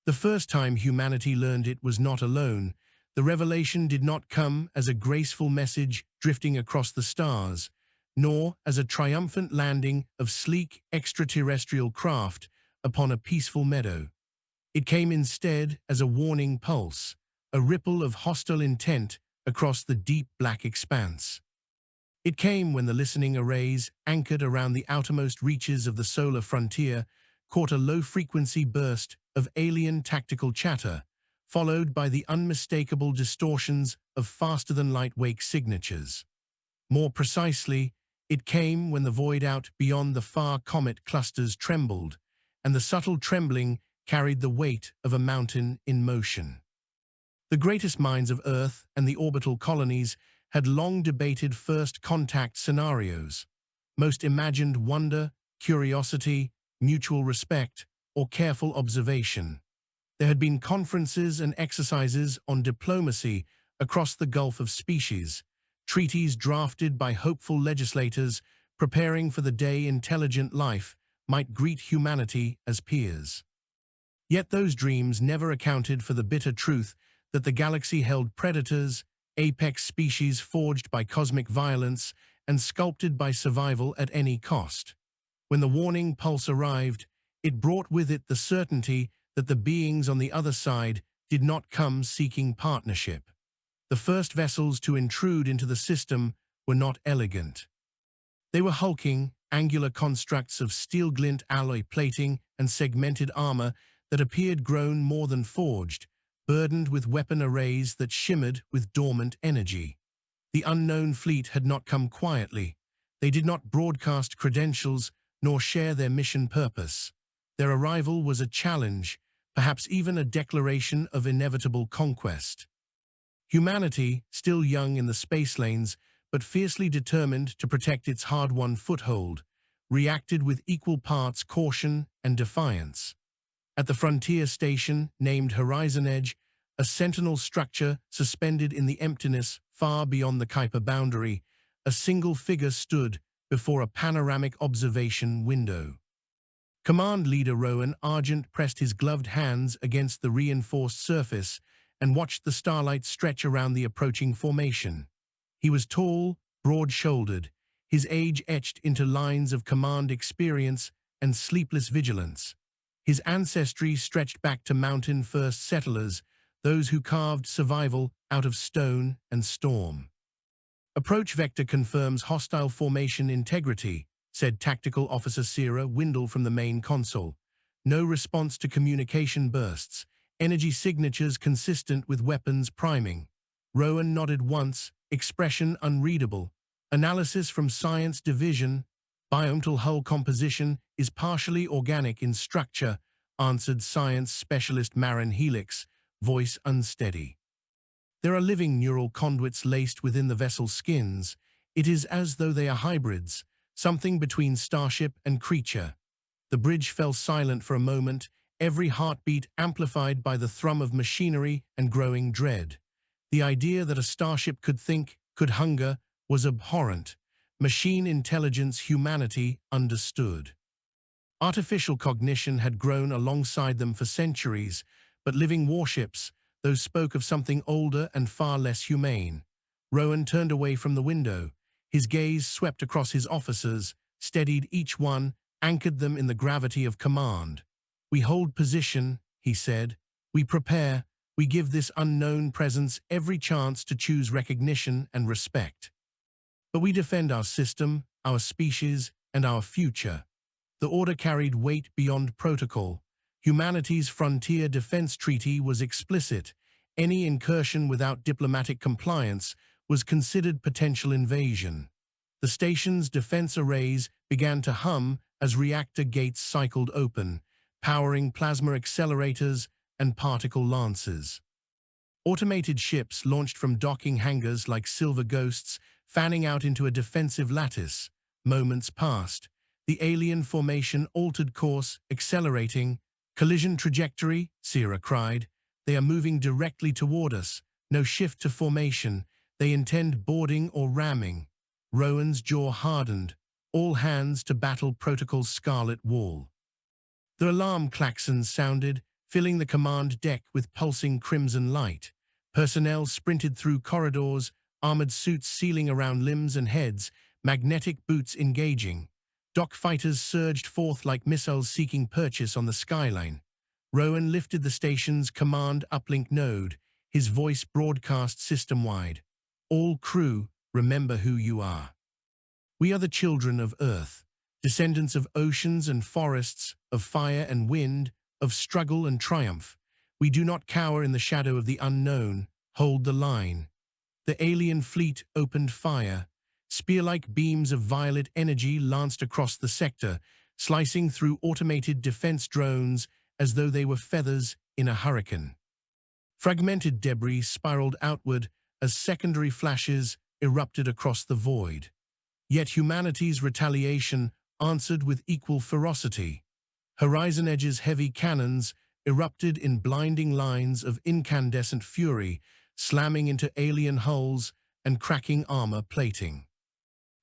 The first time humanity learned it was not alone, the revelation did not come as a graceful message drifting across the stars, nor as a triumphant landing of sleek extraterrestrial craft upon a peaceful meadow. It came instead as a warning pulse, a ripple of hostile intent across the deep black expanse. It came when the listening arrays, anchored around the outermost reaches of the solar frontier, caught a low-frequency burst of alien tactical chatter, followed by the unmistakable distortions of faster-than-light wake signatures. More precisely, it came when the void out beyond the far comet clusters trembled, and the subtle trembling carried the weight of a mountain in motion. The greatest minds of Earth and the orbital colonies had long debated first contact scenarios. Most imagined wonder, curiosity, mutual respect, or careful observation. There had been conferences and exercises on diplomacy across the Gulf of Species, treaties drafted by hopeful legislators preparing for the day intelligent life might greet humanity as peers. Yet those dreams never accounted for the bitter truth that the galaxy held predators, apex species forged by cosmic violence and sculpted by survival at any cost. When the warning pulse arrived, it brought with it the certainty that the beings on the other side did not come seeking partnership. The first vessels to intrude into the system were not elegant. They were hulking, angular constructs of steel-glint alloy plating and segmented armor that appeared grown more than forged, burdened with weapon arrays that shimmered with dormant energy. The unknown fleet had not come quietly. They did not broadcast credentials nor share their mission purpose. Their arrival was a challenge, perhaps even a declaration of inevitable conquest. Humanity, still young in the space lanes, but fiercely determined to protect its hard-won foothold, reacted with equal parts caution and defiance. At the frontier station, named Horizon Edge, a sentinel structure suspended in the emptiness far beyond the Kuiper boundary, a single figure stood before a panoramic observation window. Command Leader Rowan Argent pressed his gloved hands against the reinforced surface and watched the starlight stretch around the approaching formation. He was tall, broad-shouldered, his age etched into lines of command experience and sleepless vigilance. His ancestry stretched back to mountain-first settlers, those who carved survival out of stone and storm. Approach vector confirms hostile formation integrity, said Tactical Officer Sierra Windle from the main console. No response to communication bursts, energy signatures consistent with weapons priming. Rowan nodded once, expression unreadable. Analysis from Science Division. Biomtal hull composition is partially organic in structure, answered Science Specialist Marin Helix, voice unsteady. There are living neural conduits laced within the vessel's skins. It is as though they are hybrids, something between starship and creature. The bridge fell silent for a moment, every heartbeat amplified by the thrum of machinery and growing dread. The idea that a starship could think, could hunger, was abhorrent. Machine intelligence humanity understood. Artificial cognition had grown alongside them for centuries, but living warships, those spoke of something older and far less humane. Rowan turned away from the window. His gaze swept across his officers, steadied each one, anchored them in the gravity of command. We hold position, he said. We prepare. We give this unknown presence every chance to choose recognition and respect. But we defend our system, our species, and our future. The order carried weight beyond protocol. Humanity's Frontier Defense Treaty was explicit. Any incursion without diplomatic compliance was considered potential invasion. The station's defense arrays began to hum as reactor gates cycled open, powering plasma accelerators and particle lances. Automated ships launched from docking hangars like silver ghosts, fanning out into a defensive lattice. Moments passed. The alien formation altered course, accelerating. Collision trajectory, Sierra cried. They are moving directly toward us. No shift to formation. They intend boarding or ramming. Rowan's jaw hardened. All hands to battle protocol's scarlet wall. The alarm klaxons sounded, filling the command deck with pulsing crimson light. Personnel sprinted through corridors, armored suits sealing around limbs and heads, magnetic boots engaging. Dock fighters surged forth like missiles seeking purchase on the skyline. Rowan lifted the station's command uplink node, his voice broadcast system-wide. All crew, remember who you are. We are the children of Earth, descendants of oceans and forests, of fire and wind, of struggle and triumph. We do not cower in the shadow of the unknown. Hold the line. The alien fleet opened fire. Spear-like beams of violet energy lanced across the sector, slicing through automated defense drones as though they were feathers in a hurricane. Fragmented debris spiraled outward as secondary flashes erupted across the void. Yet humanity's retaliation answered with equal ferocity. Horizon Edge's heavy cannons erupted in blinding lines of incandescent fury, slamming into alien hulls and cracking armor plating.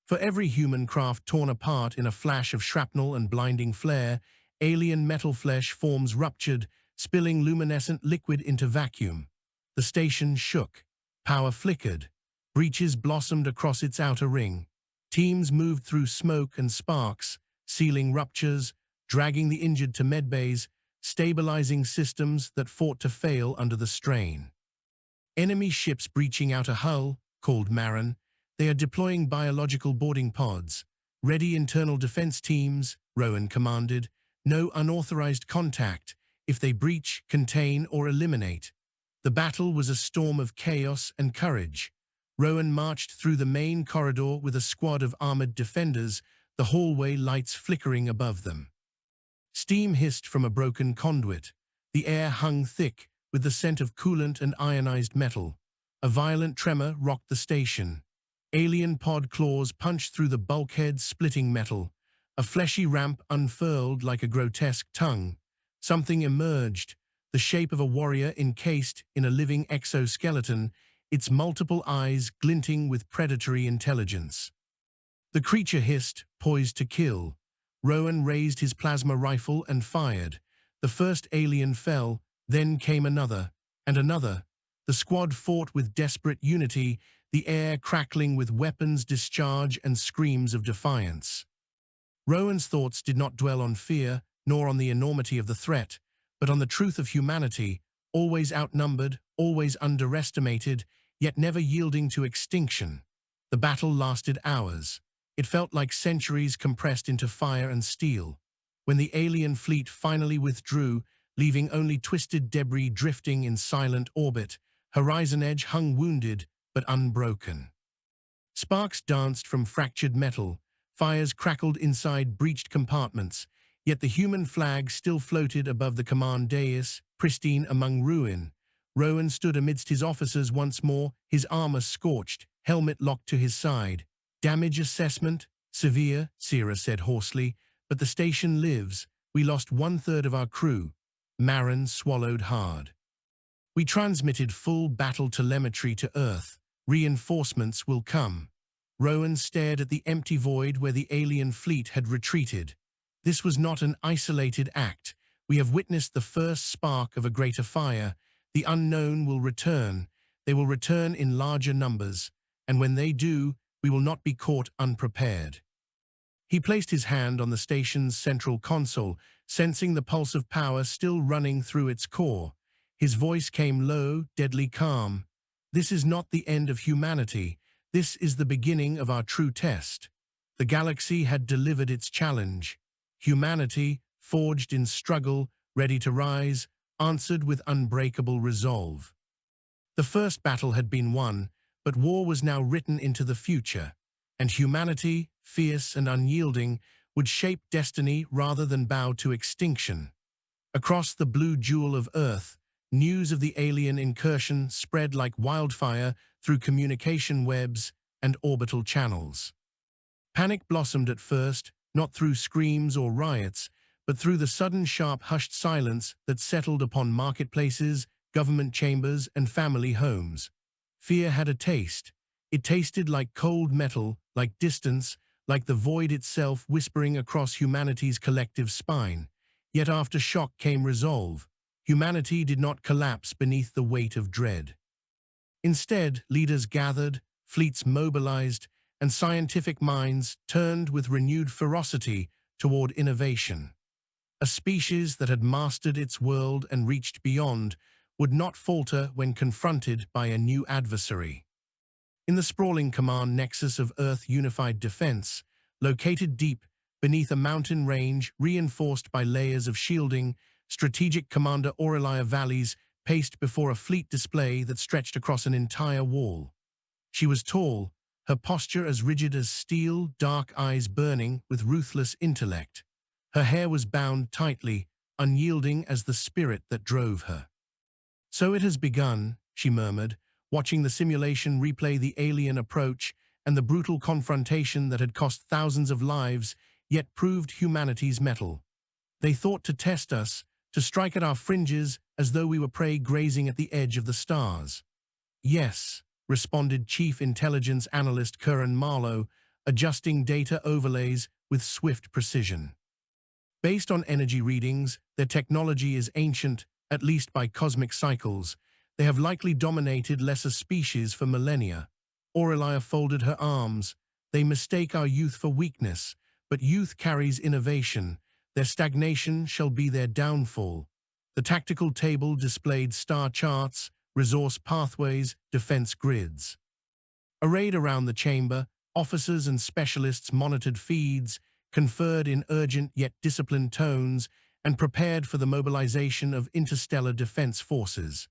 For every human craft torn apart in a flash of shrapnel and blinding flare, alien metal flesh forms ruptured, spilling luminescent liquid into vacuum. The station shook. Power flickered. Breaches blossomed across its outer ring. Teams moved through smoke and sparks, sealing ruptures, dragging the injured to medbays, stabilizing systems that fought to fail under the strain. Enemy ships breaching out a hull, called Marin. They are deploying biological boarding pods. Ready internal defense teams, Rowan commanded. No unauthorized contact. If they breach, contain, or eliminate. The battle was a storm of chaos and courage. Rowan marched through the main corridor with a squad of armored defenders, the hallway lights flickering above them. Steam hissed from a broken conduit. The air hung thick, with the scent of coolant and ionized metal. A violent tremor rocked the station. Alien pod claws punched through the bulkhead, splitting metal. A fleshy ramp unfurled like a grotesque tongue. Something emerged, the shape of a warrior encased in a living exoskeleton, its multiple eyes glinting with predatory intelligence. The creature hissed, poised to kill. Rowan raised his plasma rifle and fired. The first alien fell, then came another, and another. The squad fought with desperate unity, the air crackling with weapons discharge and screams of defiance. Rowan's thoughts did not dwell on fear, nor on the enormity of the threat, but on the truth of humanity, always outnumbered, always underestimated, yet never yielding to extinction. The battle lasted hours. It felt like centuries compressed into fire and steel. When the alien fleet finally withdrew, leaving only twisted debris drifting in silent orbit, Horizon Edge hung wounded but unbroken. Sparks danced from fractured metal, fires crackled inside breached compartments, yet the human flag still floated above the command dais, pristine among ruin. Rowan stood amidst his officers once more, his armor scorched, helmet locked to his side. Damage assessment? Severe, Sierra said hoarsely, but the station lives. We lost 1/3 of our crew. Marin swallowed hard. We transmitted full battle telemetry to Earth. Reinforcements will come. Rowan stared at the empty void where the alien fleet had retreated. This was not an isolated act. We have witnessed the first spark of a greater fire. The unknown will return. They will return in larger numbers. And when they do, we will not be caught unprepared. He placed his hand on the station's central console, sensing the pulse of power still running through its core. His voice came low, deadly calm. This is not the end of humanity. This is the beginning of our true test. The galaxy had delivered its challenge. Humanity, forged in struggle, ready to rise, answered with unbreakable resolve. The first battle had been won, but war was now written into the future, and humanity, fierce and unyielding, would shape destiny rather than bow to extinction. Across the blue jewel of Earth, news of the alien incursion spread like wildfire through communication webs and orbital channels. Panic blossomed at first, not through screams or riots, but through the sudden sharp hushed silence that settled upon marketplaces, government chambers, and family homes. Fear had a taste. It tasted like cold metal, like distance, like the void itself whispering across humanity's collective spine. Yet after shock came resolve. humanity did not collapse beneath the weight of dread. Instead, leaders gathered, fleets mobilized, and scientific minds turned with renewed ferocity toward innovation. A species that had mastered its world and reached beyond would not falter when confronted by a new adversary. In the sprawling command nexus of Earth Unified Defense, located deep beneath a mountain range reinforced by layers of shielding, strategic Commander Aurelia Valleys paced before a fleet display that stretched across an entire wall. She was tall, her posture as rigid as steel, dark eyes burning with ruthless intellect. Her hair was bound tightly, unyielding as the spirit that drove her. "So it has begun," she murmured, watching the simulation replay the alien approach and the brutal confrontation that had cost thousands of lives, yet proved humanity's mettle. "They thought to test us, to strike at our fringes as though we were prey grazing at the edge of the stars." "Yes," responded Chief Intelligence Analyst Curran Marlowe, adjusting data overlays with swift precision. "Based on energy readings, their technology is ancient, at least by cosmic cycles. They have likely dominated lesser species for millennia." Aurelia folded her arms. "They mistake our youth for weakness, but youth carries innovation. Their stagnation shall be their downfall." The tactical table displayed star charts, resource pathways, defense grids. Arrayed around the chamber, officers and specialists monitored feeds, conferred in urgent yet disciplined tones, and prepared for the mobilization of interstellar defense forces.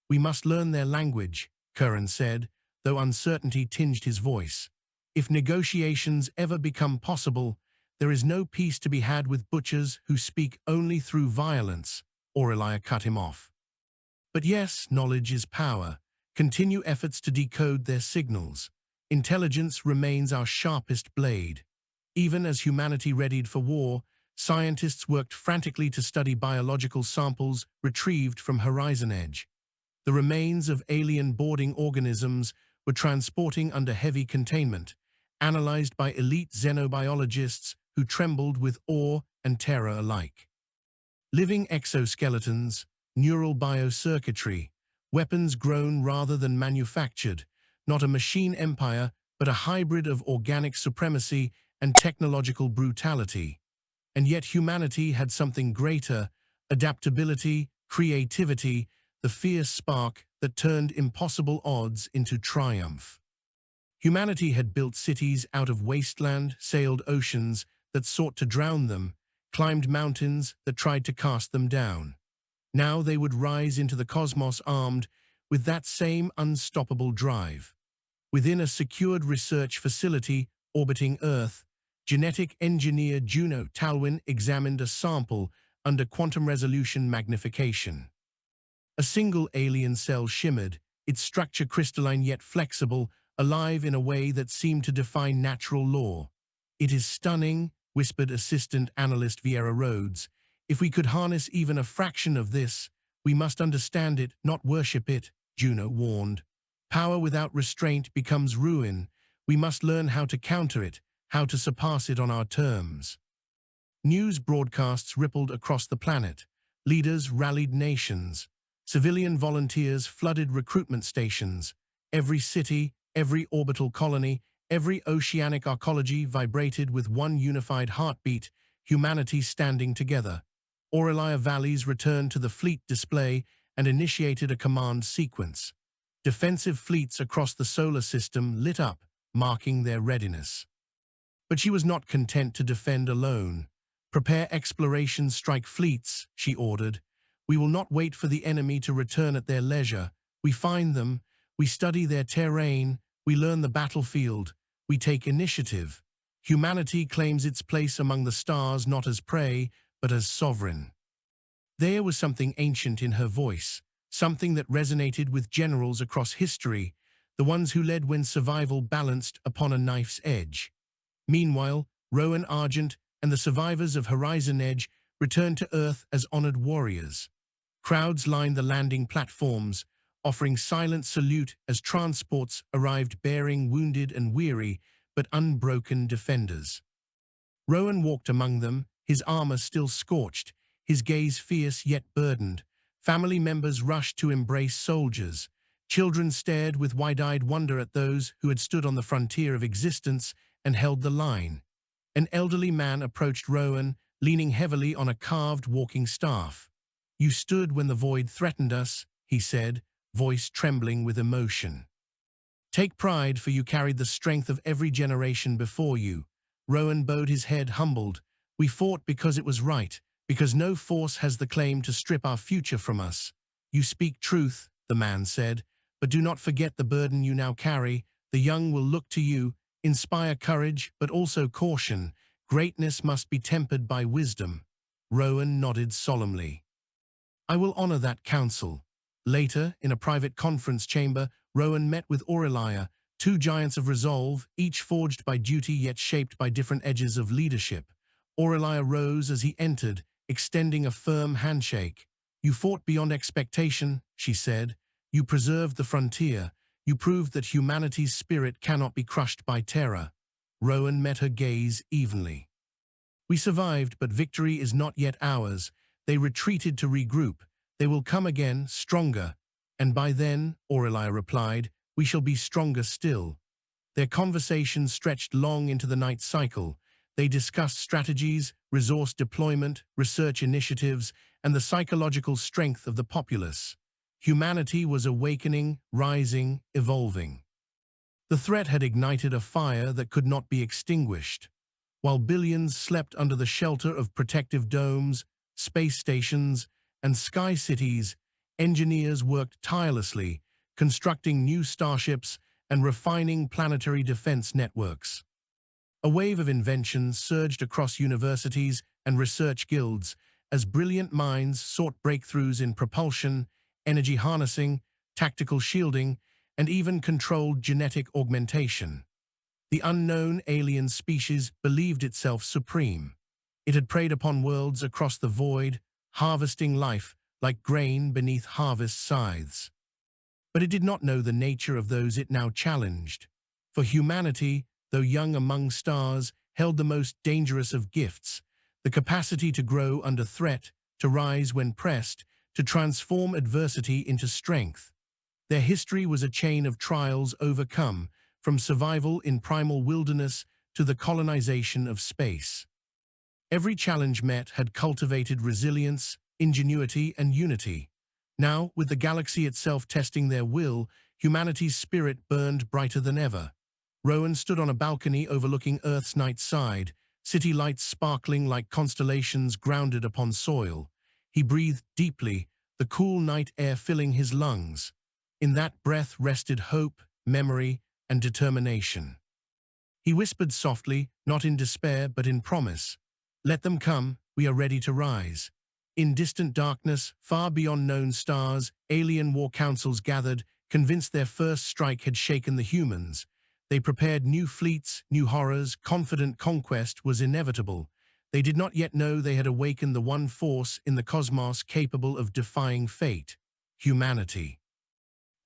"We must learn their language," Curran said, though uncertainty tinged his voice. "If negotiations ever become possible, there is no peace to be had with butchers who speak only through violence." Aurelia cut him off. "But yes, knowledge is power. Continue efforts to decode their signals. Intelligence remains our sharpest blade." Even as humanity readied for war, scientists worked frantically to study biological samples retrieved from Horizon Edge. The remains of alien boarding organisms were transporting under heavy containment, analyzed by elite xenobiologists who trembled with awe and terror alike. Living exoskeletons, neural biocircuitry, weapons grown rather than manufactured, not a machine empire, but a hybrid of organic supremacy and technological brutality. And yet humanity had something greater: adaptability, creativity, the fierce spark that turned impossible odds into triumph. Humanity had built cities out of wasteland, sailed oceans that sought to drown them, climbed mountains that tried to cast them down. Now they would rise into the cosmos armed with that same unstoppable drive. Within a secured research facility orbiting Earth, genetic engineer Juno Talwyn examined a sample under quantum resolution magnification. A single alien cell shimmered, its structure crystalline yet flexible, alive in a way that seemed to defy natural law. "It is stunning," whispered Assistant Analyst Vieira Rhodes. "If we could harness even a fraction of this, we must understand it, not worship it," Juno warned. "Power without restraint becomes ruin. We must learn how to counter it, how to surpass it on our terms." News broadcasts rippled across the planet. Leaders rallied nations. Civilian volunteers flooded recruitment stations. Every city, every orbital colony, every oceanic arcology vibrated with one unified heartbeat, humanity standing together. Aurelia Valleys returned to the fleet display and initiated a command sequence. Defensive fleets across the solar system lit up, marking their readiness. But she was not content to defend alone. "Prepare exploration strike fleets," she ordered. "We will not wait for the enemy to return at their leisure. We find them, we study their terrain, we learn the battlefield, we take initiative. Humanity claims its place among the stars not as prey, but as sovereign." There was something ancient in her voice, something that resonated with generals across history, the ones who led when survival balanced upon a knife's edge. Meanwhile, Rowan Argent and the survivors of Horizon Edge returned to Earth as honored warriors. Crowds lined the landing platforms, offering silent salute as transports arrived bearing wounded and weary, but unbroken defenders. Rowan walked among them, his armor still scorched, his gaze fierce yet burdened. Family members rushed to embrace soldiers. Children stared with wide-eyed wonder at those who had stood on the frontier of existence and held the line. An elderly man approached Rowan, leaning heavily on a carved walking staff. "You stood when the void threatened us," he said, voice trembling with emotion. "Take pride, for you carried the strength of every generation before you." Rowan bowed his head, humbled. "We fought because it was right, because no force has the claim to strip our future from us." "You speak truth," the man said, "but do not forget the burden you now carry. The young will look to you, inspire courage, but also caution. Greatness must be tempered by wisdom." Rowan nodded solemnly. "I will honor that counsel." Later, in a private conference chamber, Rowan met with Aurelia, two giants of resolve, each forged by duty yet shaped by different edges of leadership. Aurelia rose as he entered, extending a firm handshake. "You fought beyond expectation," she said. "You preserved the frontier. You proved that humanity's spirit cannot be crushed by terror." Rowan met her gaze evenly. "We survived, but victory is not yet ours." They retreated to regroup. "They will come again, stronger. And by then," Aurelia replied, "we shall be stronger still." Their conversation stretched long into the night cycle. They discussed strategies, resource deployment, research initiatives, and the psychological strength of the populace. Humanity was awakening, rising, evolving. The threat had ignited a fire that could not be extinguished. While billions slept under the shelter of protective domes, space stations, and sky cities, engineers worked tirelessly, constructing new starships and refining planetary defense networks. A wave of inventions surged across universities and research guilds as brilliant minds sought breakthroughs in propulsion, energy harnessing, tactical shielding, and even controlled genetic augmentation. The unknown alien species believed itself supreme. It had preyed upon worlds across the void, harvesting life like grain beneath harvest scythes. But it did not know the nature of those it now challenged. For humanity, though young among stars, held the most dangerous of gifts: the capacity to grow under threat, to rise when pressed, to transform adversity into strength. Their history was a chain of trials overcome, from survival in primal wilderness to the colonization of space. Every challenge met had cultivated resilience, ingenuity, and unity. Now, with the galaxy itself testing their will, humanity's spirit burned brighter than ever. Rowan stood on a balcony overlooking Earth's night side, city lights sparkling like constellations grounded upon soil. He breathed deeply, the cool night air filling his lungs. In that breath rested hope, memory, and determination. He whispered softly, not in despair but in promise, "Let them come, we are ready to rise." In distant darkness, far beyond known stars, alien war councils gathered, convinced their first strike had shaken the humans. They prepared new fleets, new horrors, confident conquest was inevitable. They did not yet know they had awakened the one force in the cosmos capable of defying fate: humanity.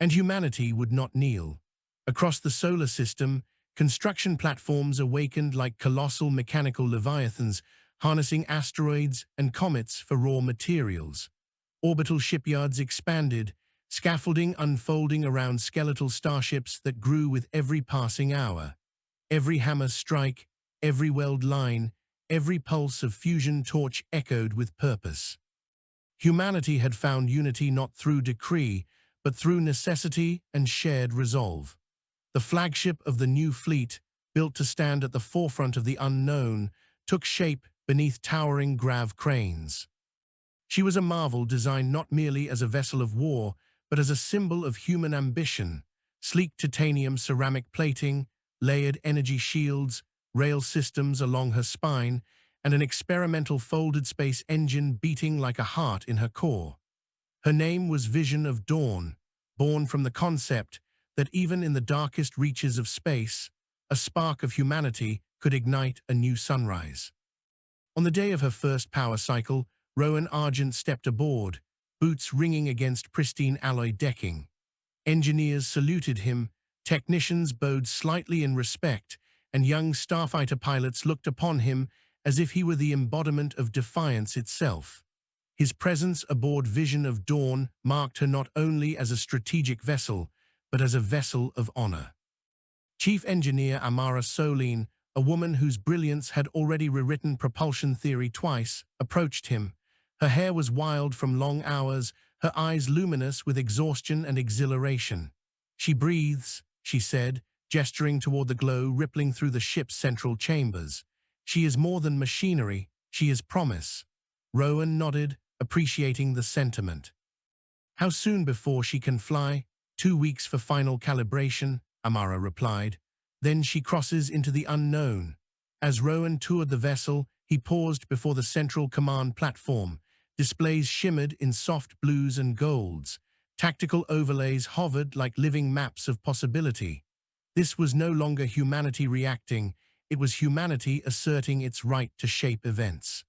And humanity would not kneel. Across the solar system, construction platforms awakened like colossal mechanical leviathans, harnessing asteroids and comets for raw materials. Orbital shipyards expanded, scaffolding unfolding around skeletal starships that grew with every passing hour. Every hammer strike, every weld line, every pulse of fusion torch echoed with purpose. Humanity had found unity not through decree, but through necessity and shared resolve. The flagship of the new fleet, built to stand at the forefront of the unknown, took shape beneath towering grav cranes. She was a marvel designed not merely as a vessel of war, but as a symbol of human ambition. Sleek titanium ceramic plating, layered energy shields, rail systems along her spine, and an experimental folded space engine beating like a heart in her core. Her name was Vision of Dawn, born from the concept that even in the darkest reaches of space, a spark of humanity could ignite a new sunrise. On the day of her first power cycle, Rowan Argent stepped aboard, boots ringing against pristine alloy decking. Engineers saluted him, technicians bowed slightly in respect, and young starfighter pilots looked upon him as if he were the embodiment of defiance itself. His presence aboard Vision of Dawn marked her not only as a strategic vessel, but as a vessel of honor. Chief Engineer Amara Solene, a woman whose brilliance had already rewritten propulsion theory twice, approached him. Her hair was wild from long hours, her eyes luminous with exhaustion and exhilaration. "She breathes," she said, gesturing toward the glow rippling through the ship's central chambers. "She is more than machinery, she is promise." Rowan nodded, appreciating the sentiment. "How soon before she can fly?" "2 weeks for final calibration," Amara replied. "Then she crosses into the unknown." As Rowan toured the vessel, he paused before the central command platform. Displays shimmered in soft blues and golds. Tactical overlays hovered like living maps of possibility. This was no longer humanity reacting, it was humanity asserting its right to shape events.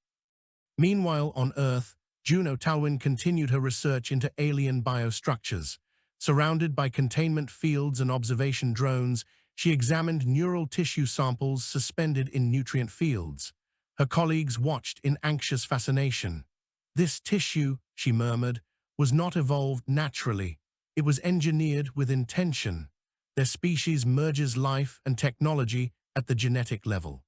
Meanwhile, on Earth, Juno Talwyn continued her research into alien biostructures. Surrounded by containment fields and observation drones, she examined neural tissue samples suspended in nutrient fields. Her colleagues watched in anxious fascination. "This tissue," she murmured, "was not evolved naturally. It was engineered with intention. Their species merges life and technology at the genetic level.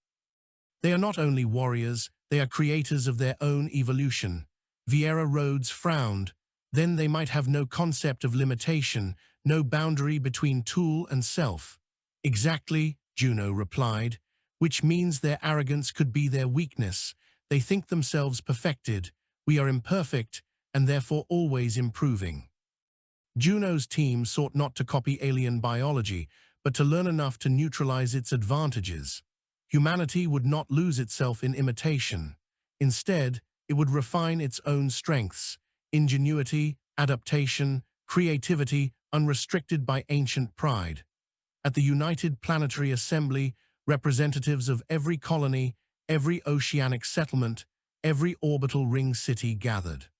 They are not only warriors, they are creators of their own evolution." Vieira Rhodes frowned. "Then they might have no concept of limitation, no boundary between tool and self." "Exactly," Juno replied, "which means their arrogance could be their weakness. They think themselves perfected. We are imperfect, and therefore always improving." Juno's team sought not to copy alien biology, but to learn enough to neutralize its advantages. Humanity would not lose itself in imitation. Instead, it would refine its own strengths: ingenuity, adaptation, creativity, unrestricted by ancient pride. At the United Planetary Assembly, representatives of every colony, every oceanic settlement, every orbital ring city gathered.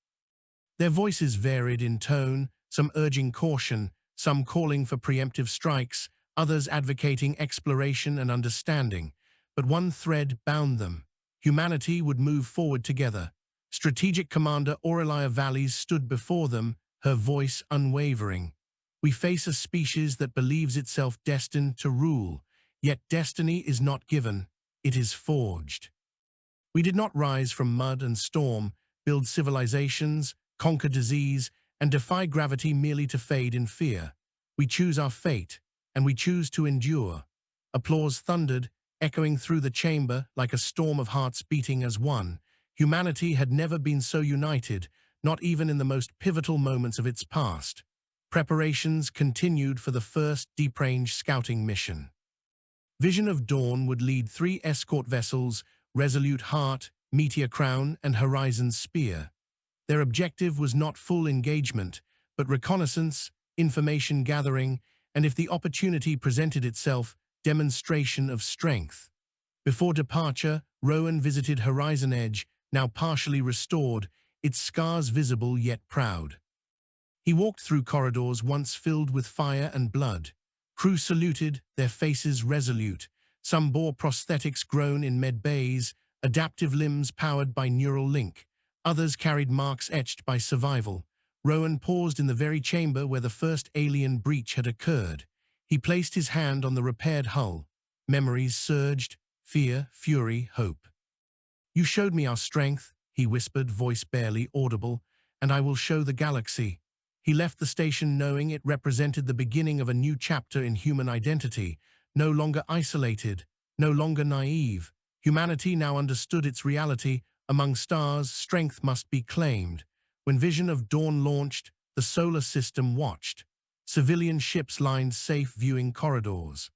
Their voices varied in tone, some urging caution, some calling for preemptive strikes, others advocating exploration and understanding. But one thread bound them: humanity would move forward together. Strategic Commander Aurelia Valles stood before them, her voice unwavering. "We face a species that believes itself destined to rule, yet destiny is not given, it is forged. We did not rise from mud and storm, build civilizations, conquer disease, and defy gravity merely to fade in fear. We choose our fate, and we choose to endure." Applause thundered, echoing through the chamber like a storm of hearts beating as one. Humanity had never been so united, not even in the most pivotal moments of its past. Preparations continued for the first deep range scouting mission. Vision of Dawn would lead 3 escort vessels, Resolute Heart, Meteor Crown, and Horizon Spear. Their objective was not full engagement, but reconnaissance, information gathering, and if the opportunity presented itself, demonstration of strength. Before departure, Rowan visited Horizon Edge, now partially restored, its scars visible yet proud. He walked through corridors once filled with fire and blood. Crew saluted, their faces resolute. Some bore prosthetics grown in med bays, adaptive limbs powered by neural link. Others carried marks etched by survival. Rowan paused in the very chamber where the first alien breach had occurred. He placed his hand on the repaired hull. Memories surged: fear, fury, hope. "You showed me our strength," he whispered, voice barely audible, "and I will show the galaxy." He left the station knowing it represented the beginning of a new chapter in human identity, no longer isolated, no longer naive. Humanity now understood its reality. Among stars, strength must be claimed. When Vision of Dawn launched, the solar system watched. Civilian ships lined safe viewing corridors.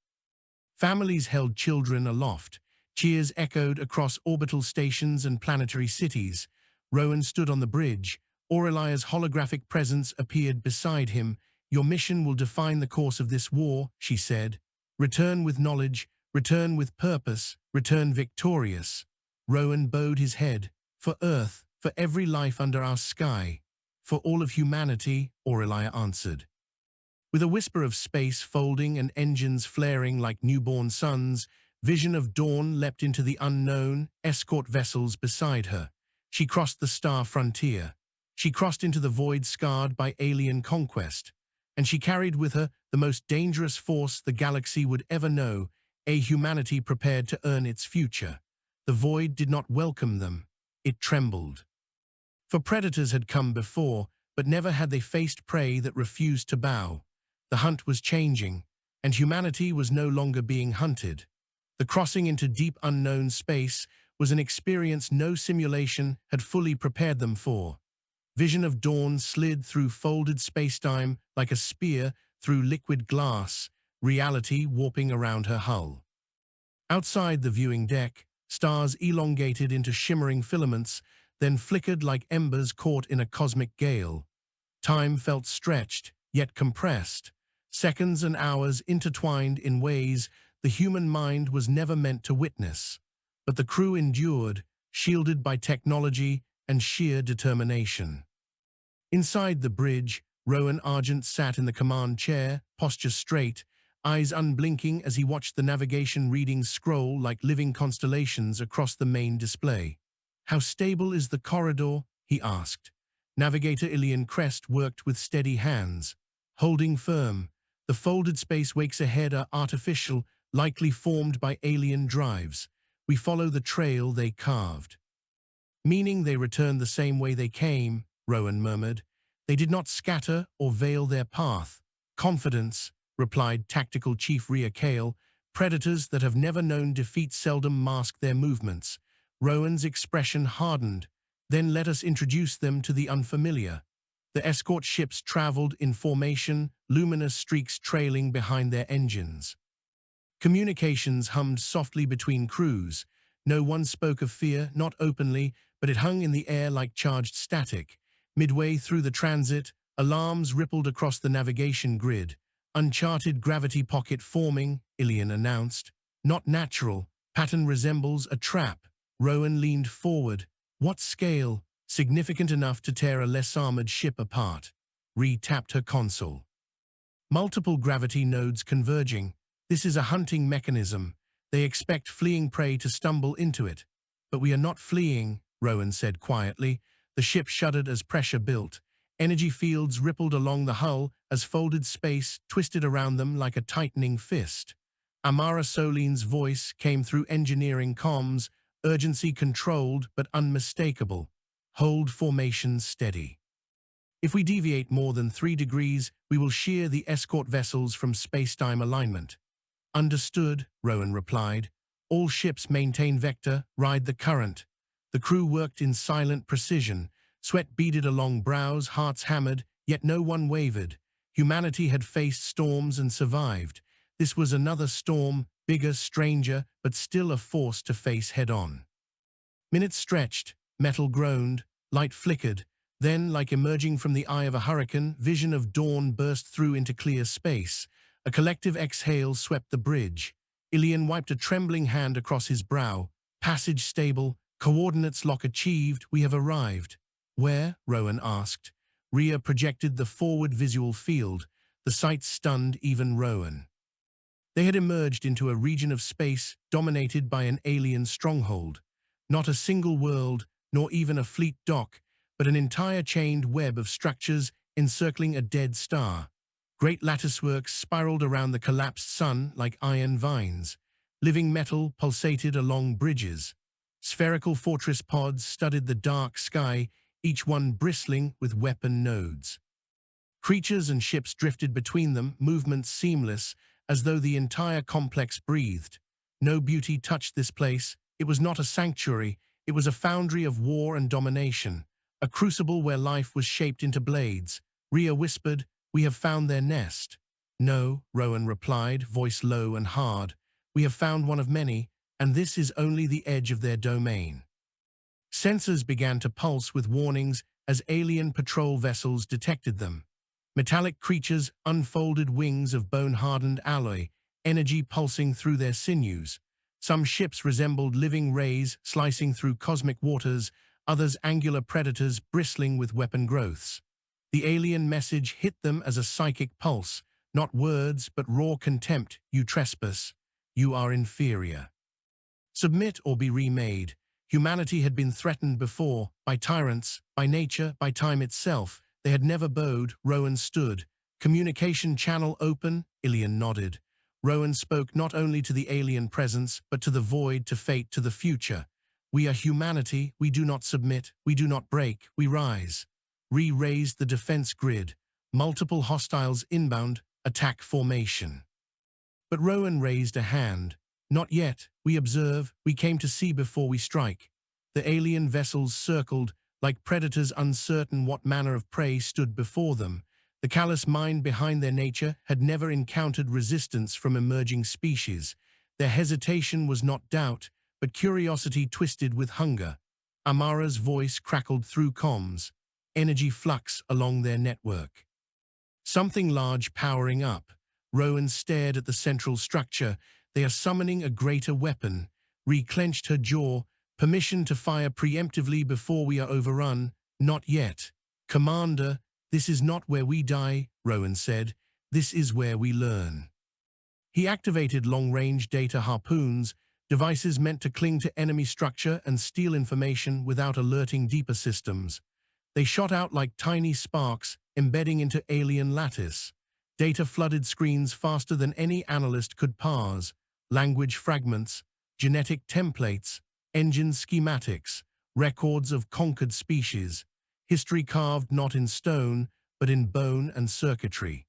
Families held children aloft. Cheers echoed across orbital stations and planetary cities. Rowan stood on the bridge. Aurelia's holographic presence appeared beside him. "Your mission will define the course of this war," she said. "Return with knowledge, return with purpose, return victorious." Rowan bowed his head. "For Earth, for every life under our sky, for all of humanity," Aurelia answered. With a whisper of space folding and engines flaring like newborn suns, Vision of Dawn leapt into the unknown, escort vessels beside her. She crossed the star frontier. She crossed into the void scarred by alien conquest, and she carried with her the most dangerous force the galaxy would ever know, a humanity prepared to earn its future. The void did not welcome them. It trembled. For predators had come before, but never had they faced prey that refused to bow. The hunt was changing, and humanity was no longer being hunted. The crossing into deep unknown space was an experience no simulation had fully prepared them for. Vision of dawn slid through folded spacetime like a spear through liquid glass, reality warping around her hull. Outside the viewing deck, stars elongated into shimmering filaments, then flickered like embers caught in a cosmic gale. Time felt stretched, yet compressed. Seconds and hours intertwined in ways the human mind was never meant to witness. But the crew endured, shielded by technology and sheer determination. Inside the bridge, Rowan Argent sat in the command chair, posture straight, eyes unblinking as he watched the navigation readings scroll like living constellations across the main display. "How stable is the corridor?" he asked. Navigator Ilian Crest worked with steady hands. "Holding firm. The folded space wakes ahead are artificial, likely formed by alien drives. We follow the trail they carved." "Meaning they return the same way they came," Rowan murmured. "They did not scatter or veil their path." "Confidence," replied Tactical Chief Rhea Kale. "Predators that have never known defeat seldom mask their movements." Rowan's expression hardened. "Then let us introduce them to the unfamiliar." The escort ships traveled in formation, luminous streaks trailing behind their engines. Communications hummed softly between crews. No one spoke of fear, not openly, but it hung in the air like charged static. Midway through the transit, alarms rippled across the navigation grid. "Uncharted gravity pocket forming," Ilian announced. "Not natural. Pattern resembles a trap." Rowan leaned forward. "What scale?" "Significant enough to tear a less armored ship apart." Rhea tapped her console. "Multiple gravity nodes converging. This is a hunting mechanism. They expect fleeing prey to stumble into it." "But we are not fleeing," Rowan said quietly. The ship shuddered as pressure built. Energy fields rippled along the hull as folded space twisted around them like a tightening fist. Amara Solin's voice came through engineering comms, urgency controlled but unmistakable. "Hold formation steady. If we deviate more than 3 degrees, we will shear the escort vessels from spacetime alignment." "Understood," Rowan replied. "All ships maintain vector, ride the current." The crew worked in silent precision. Sweat beaded along brows, hearts hammered, yet no one wavered. Humanity had faced storms and survived. This was another storm, bigger, stranger, but still a force to face head-on. Minutes stretched, metal groaned, light flickered. Then, like emerging from the eye of a hurricane, vision of dawn burst through into clear space. A collective exhale swept the bridge. Ilian wiped a trembling hand across his brow. "Passage stable. Coordinates lock achieved. We have arrived." "Where?" Rowan asked. Rhea projected the forward visual field. The sight stunned even Rowan. They had emerged into a region of space dominated by an alien stronghold. Not a single world, nor even a fleet dock, but an entire chained web of structures encircling a dead star. Great latticeworks spiraled around the collapsed sun like iron vines. Living metal pulsated along bridges. Spherical fortress pods studded the dark sky, each one bristling with weapon nodes. Creatures and ships drifted between them, movements seamless, as though the entire complex breathed. No beauty touched this place. It was not a sanctuary. It was a foundry of war and domination, a crucible where life was shaped into blades. Rhea whispered, "We have found their nest." "No," Rowan replied, voice low and hard. "We have found one of many, and this is only the edge of their domain." Sensors began to pulse with warnings as alien patrol vessels detected them. Metallic creatures unfolded wings of bone-hardened alloy, energy pulsing through their sinews. Some ships resembled living rays slicing through cosmic waters, others angular predators bristling with weapon growths. The alien message hit them as a psychic pulse, not words but raw contempt. "You trespass. You are inferior. Submit or be remade." Humanity had been threatened before, by tyrants, by nature, by time itself. They had never bowed. Rowan stood. Communication channel open, Ilian nodded. Rowan spoke not only to the alien presence, but to the void, to fate, to the future. We are humanity, we do not submit, we do not break, we rise. Raised the defense grid. Multiple hostiles inbound, attack formation. But Rowan raised a hand. Not yet, we observe, we came to see before we strike. The alien vessels circled, like predators uncertain what manner of prey stood before them. The callous mind behind their nature had never encountered resistance from emerging species. Their hesitation was not doubt, but curiosity twisted with hunger. Amara's voice crackled through comms, energy flux along their network. Something large powering up. Rowan stared at the central structure. They are summoning a greater weapon. Reclenched her jaw. Permission to fire preemptively before we are overrun. Not yet. Commander, this is not where we die, Rowan said. This is where we learn. He activated long-range data harpoons, devices meant to cling to enemy structure and steal information without alerting deeper systems. They shot out like tiny sparks, embedding into alien lattice. Data flooded screens faster than any analyst could parse. Language fragments, genetic templates, engine schematics, records of conquered species. History carved not in stone, but in bone and circuitry.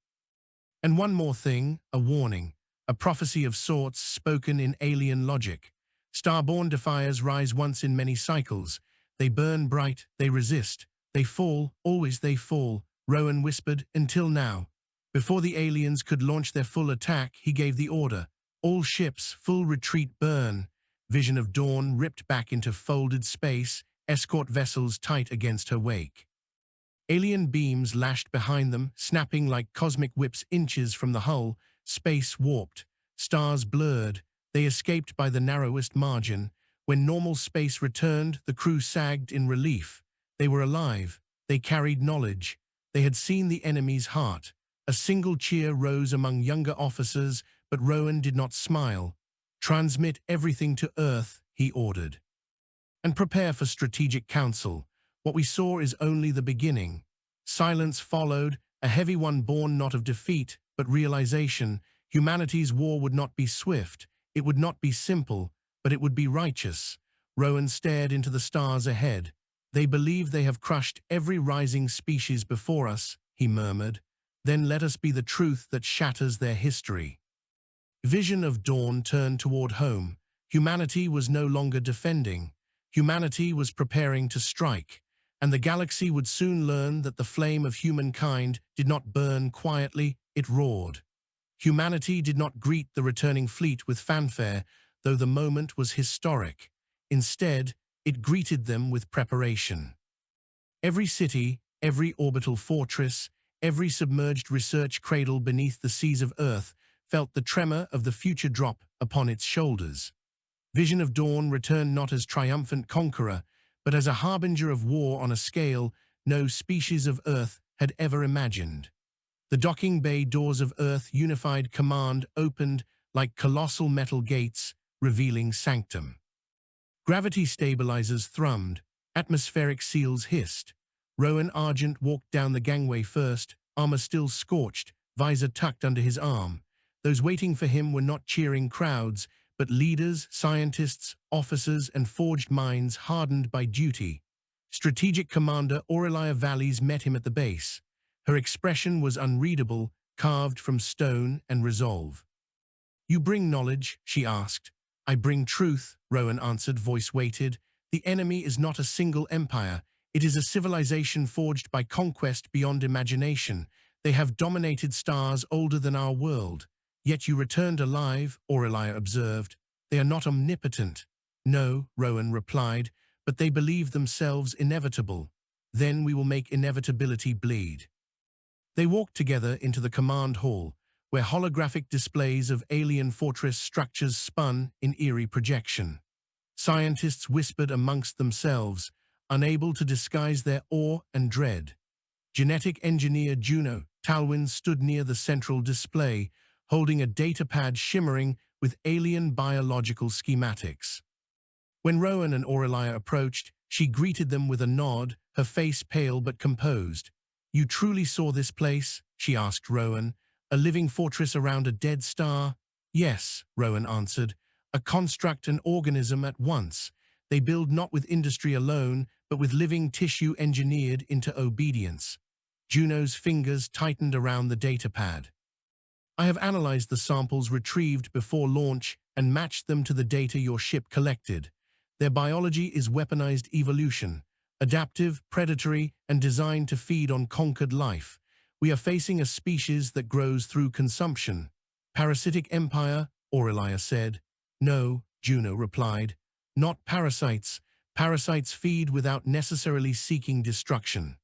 And one more thing, a warning, a prophecy of sorts spoken in alien logic. Starborn defiers rise once in many cycles. They burn bright, they resist. They fall, always they fall, Rowan whispered, until now. Before the aliens could launch their full attack, he gave the order. All ships, full retreat burn. Vision of Dawn ripped back into folded space, escort vessels tight against her wake. Alien beams lashed behind them, snapping like cosmic whips inches from the hull. Space warped, stars blurred. They escaped by the narrowest margin. When normal space returned, the crew sagged in relief. They were alive. They carried knowledge. They had seen the enemy's heart. A single cheer rose among younger officers, but Rowan did not smile. Transmit everything to Earth, he ordered. And prepare for strategic council. What we saw is only the beginning. Silence followed, a heavy one born not of defeat, but realization. Humanity's war would not be swift. It would not be simple, but it would be righteous. Rowan stared into the stars ahead. They believe they have crushed every rising species before us, he murmured. Then let us be the truth that shatters their history. Vision of Dawn turned toward home. Humanity was no longer defending. Humanity was preparing to strike, and the galaxy would soon learn that the flame of humankind did not burn quietly, it roared. Humanity did not greet the returning fleet with fanfare, though the moment was historic. Instead, it greeted them with preparation. Every city, every orbital fortress, every submerged research cradle beneath the seas of Earth felt the tremor of the future drop upon its shoulders. Vision of Dawn returned not as triumphant conqueror, but as a harbinger of war on a scale no species of Earth had ever imagined. The docking bay doors of Earth Unified Command opened like colossal metal gates, revealing sanctum. Gravity stabilizers thrummed, atmospheric seals hissed. Rowan Argent walked down the gangway first, armor still scorched, visor tucked under his arm. Those waiting for him were not cheering crowds, but leaders, scientists, officers, and forged minds hardened by duty. Strategic Commander Aurelia Valles met him at the base. Her expression was unreadable, carved from stone and resolve. "You bring knowledge?" she asked. "I bring truth," Rowan answered, voice weighted. "The enemy is not a single empire. It is a civilization forged by conquest beyond imagination. They have dominated stars older than our world. Yet you returned alive," Aurelia observed. "They are not omnipotent." "No," Rowan replied, "but they believe themselves inevitable. Then we will make inevitability bleed." They walked together into the command hall, where holographic displays of alien fortress structures spun in eerie projection. Scientists whispered amongst themselves, unable to disguise their awe and dread. Genetic engineer Juno Talwyn stood near the central display, holding a datapad shimmering with alien biological schematics. When Rowan and Aurelia approached, she greeted them with a nod, her face pale but composed. "You truly saw this place?" she asked Rowan. "A living fortress around a dead star?" "Yes," Rowan answered. "A construct and organism at once. They build not with industry alone, but with living tissue engineered into obedience." Juno's fingers tightened around the datapad. "I have analyzed the samples retrieved before launch and matched them to the data your ship collected. Their biology is weaponized evolution, adaptive, predatory, and designed to feed on conquered life. We are facing a species that grows through consumption." "Parasitic empire," Aurelia said. "No," Juno replied. "Not parasites. Parasites feed without necessarily seeking destruction.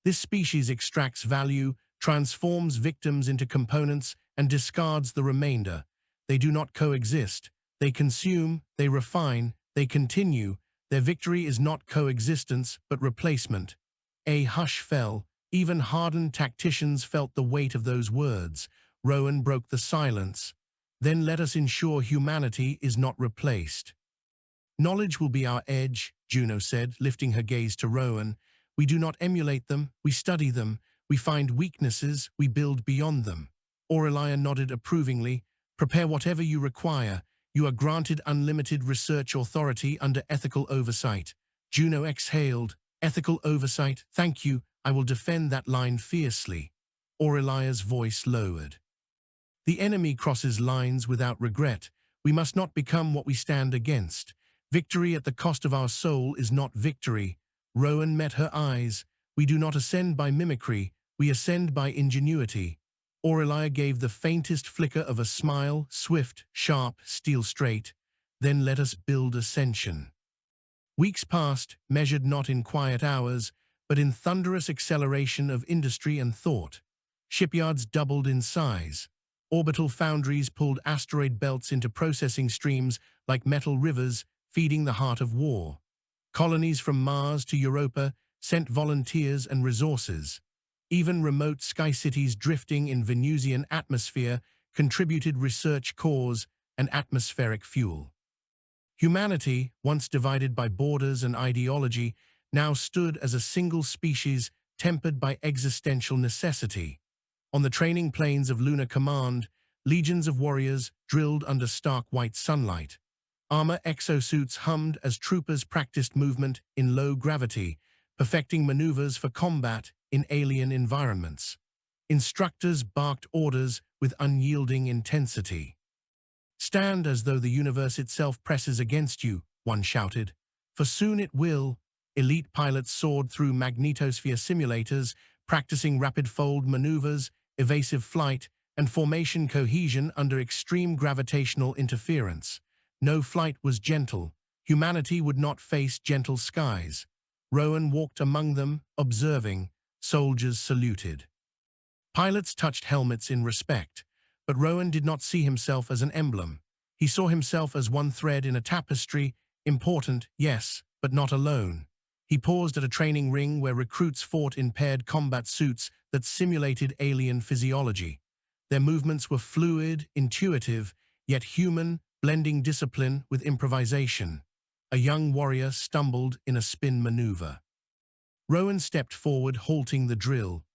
This species extracts value, transforms victims into components, and discards the remainder. They do not coexist. They consume, they refine, they continue. Their victory is not coexistence, but replacement." A hush fell. Even hardened tacticians felt the weight of those words. Rowan broke the silence. "Then let us ensure humanity is not replaced." "Knowledge will be our edge," Juno said, lifting her gaze to Rowan. "We do not emulate them, we study them. We find weaknesses, we build beyond them." Aurelia nodded approvingly. "Prepare whatever you require. You are granted unlimited research authority under ethical oversight." Juno exhaled. "Ethical oversight, thank you. I will defend that line fiercely." Aurelia's voice lowered. "The enemy crosses lines without regret. We must not become what we stand against. Victory at the cost of our soul is not victory." Rowan met her eyes. "We do not ascend by mimicry, we ascend by ingenuity." Aurelia gave the faintest flicker of a smile, swift, sharp, steel straight. "Then let us build ascension." Weeks passed, measured not in quiet hours, but in thunderous acceleration of industry and thought. Shipyards doubled in size. Orbital foundries pulled asteroid belts into processing streams like metal rivers, feeding the heart of war. Colonies from Mars to Europa sent volunteers and resources. Even remote sky cities drifting in Venusian atmosphere contributed research cores and atmospheric fuel. Humanity, once divided by borders and ideology, now stood as a single species tempered by existential necessity. On the training plains of Lunar Command, legions of warriors drilled under stark white sunlight. Armor exosuits hummed as troopers practiced movement in low gravity, perfecting maneuvers for combat in alien environments. Instructors barked orders with unyielding intensity. "Stand as though the universe itself presses against you," one shouted. "For soon it will." Elite pilots soared through magnetosphere simulators, practicing rapid fold maneuvers, evasive flight, and formation cohesion under extreme gravitational interference. No flight was gentle. Humanity would not face gentle skies. Rowan walked among them, observing. Soldiers saluted. Pilots touched helmets in respect, but Rowan did not see himself as an emblem. He saw himself as one thread in a tapestry, important, yes, but not alone. He paused at a training ring where recruits fought in paired combat suits that simulated alien physiology. Their movements were fluid, intuitive, yet human, blending discipline with improvisation. A young warrior stumbled in a spin maneuver. Rowan stepped forward, halting the drill.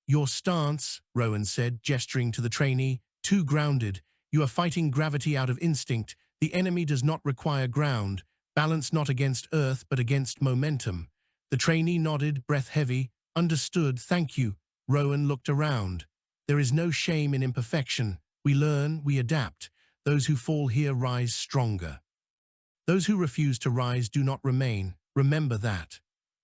"Your stance," Rowan said, gesturing to the trainee, "too grounded. You are fighting gravity out of instinct. The enemy does not require ground. Balance not against earth, but against momentum." The trainee nodded, breath heavy. "Understood, thank you." Rowan looked around. "There is no shame in imperfection. We learn, we adapt. Those who fall here rise stronger. Those who refuse to rise do not remain. Remember that."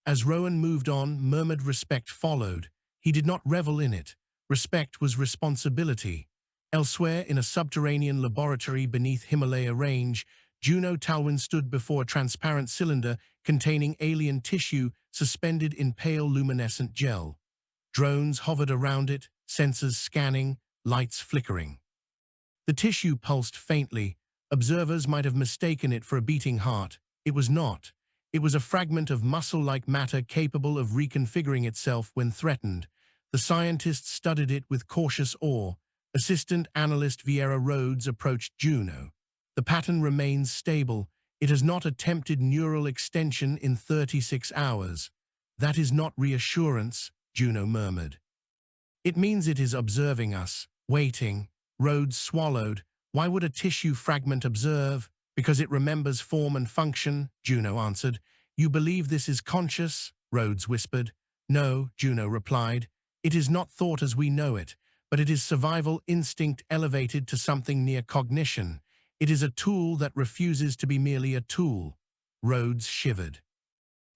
As Rowan moved on, murmured respect followed. He did not revel in it. Respect was responsibility. Elsewhere, in a subterranean laboratory beneath Himalaya Range, Juno Talwyn stood before a transparent cylinder containing alien tissue suspended in pale luminescent gel. Drones hovered around it, sensors scanning, lights flickering. The tissue pulsed faintly. Observers might have mistaken it for a beating heart. It was not. It was a fragment of muscle-like matter capable of reconfiguring itself when threatened. The scientists studied it with cautious awe. Assistant Analyst Vieira Rhodes approached Juno. "The pattern remains stable. It has not attempted neural extension in 36 hours. That is not reassurance, Juno murmured. It means it is observing us, waiting. Rhodes swallowed. Why would a tissue fragment observe? Because it remembers form and function, Juno answered. You believe this is conscious? Rhodes whispered. No, Juno replied. It is not thought as we know it, but it is survival instinct elevated to something near cognition. It is a tool that refuses to be merely a tool. Rhodes shivered.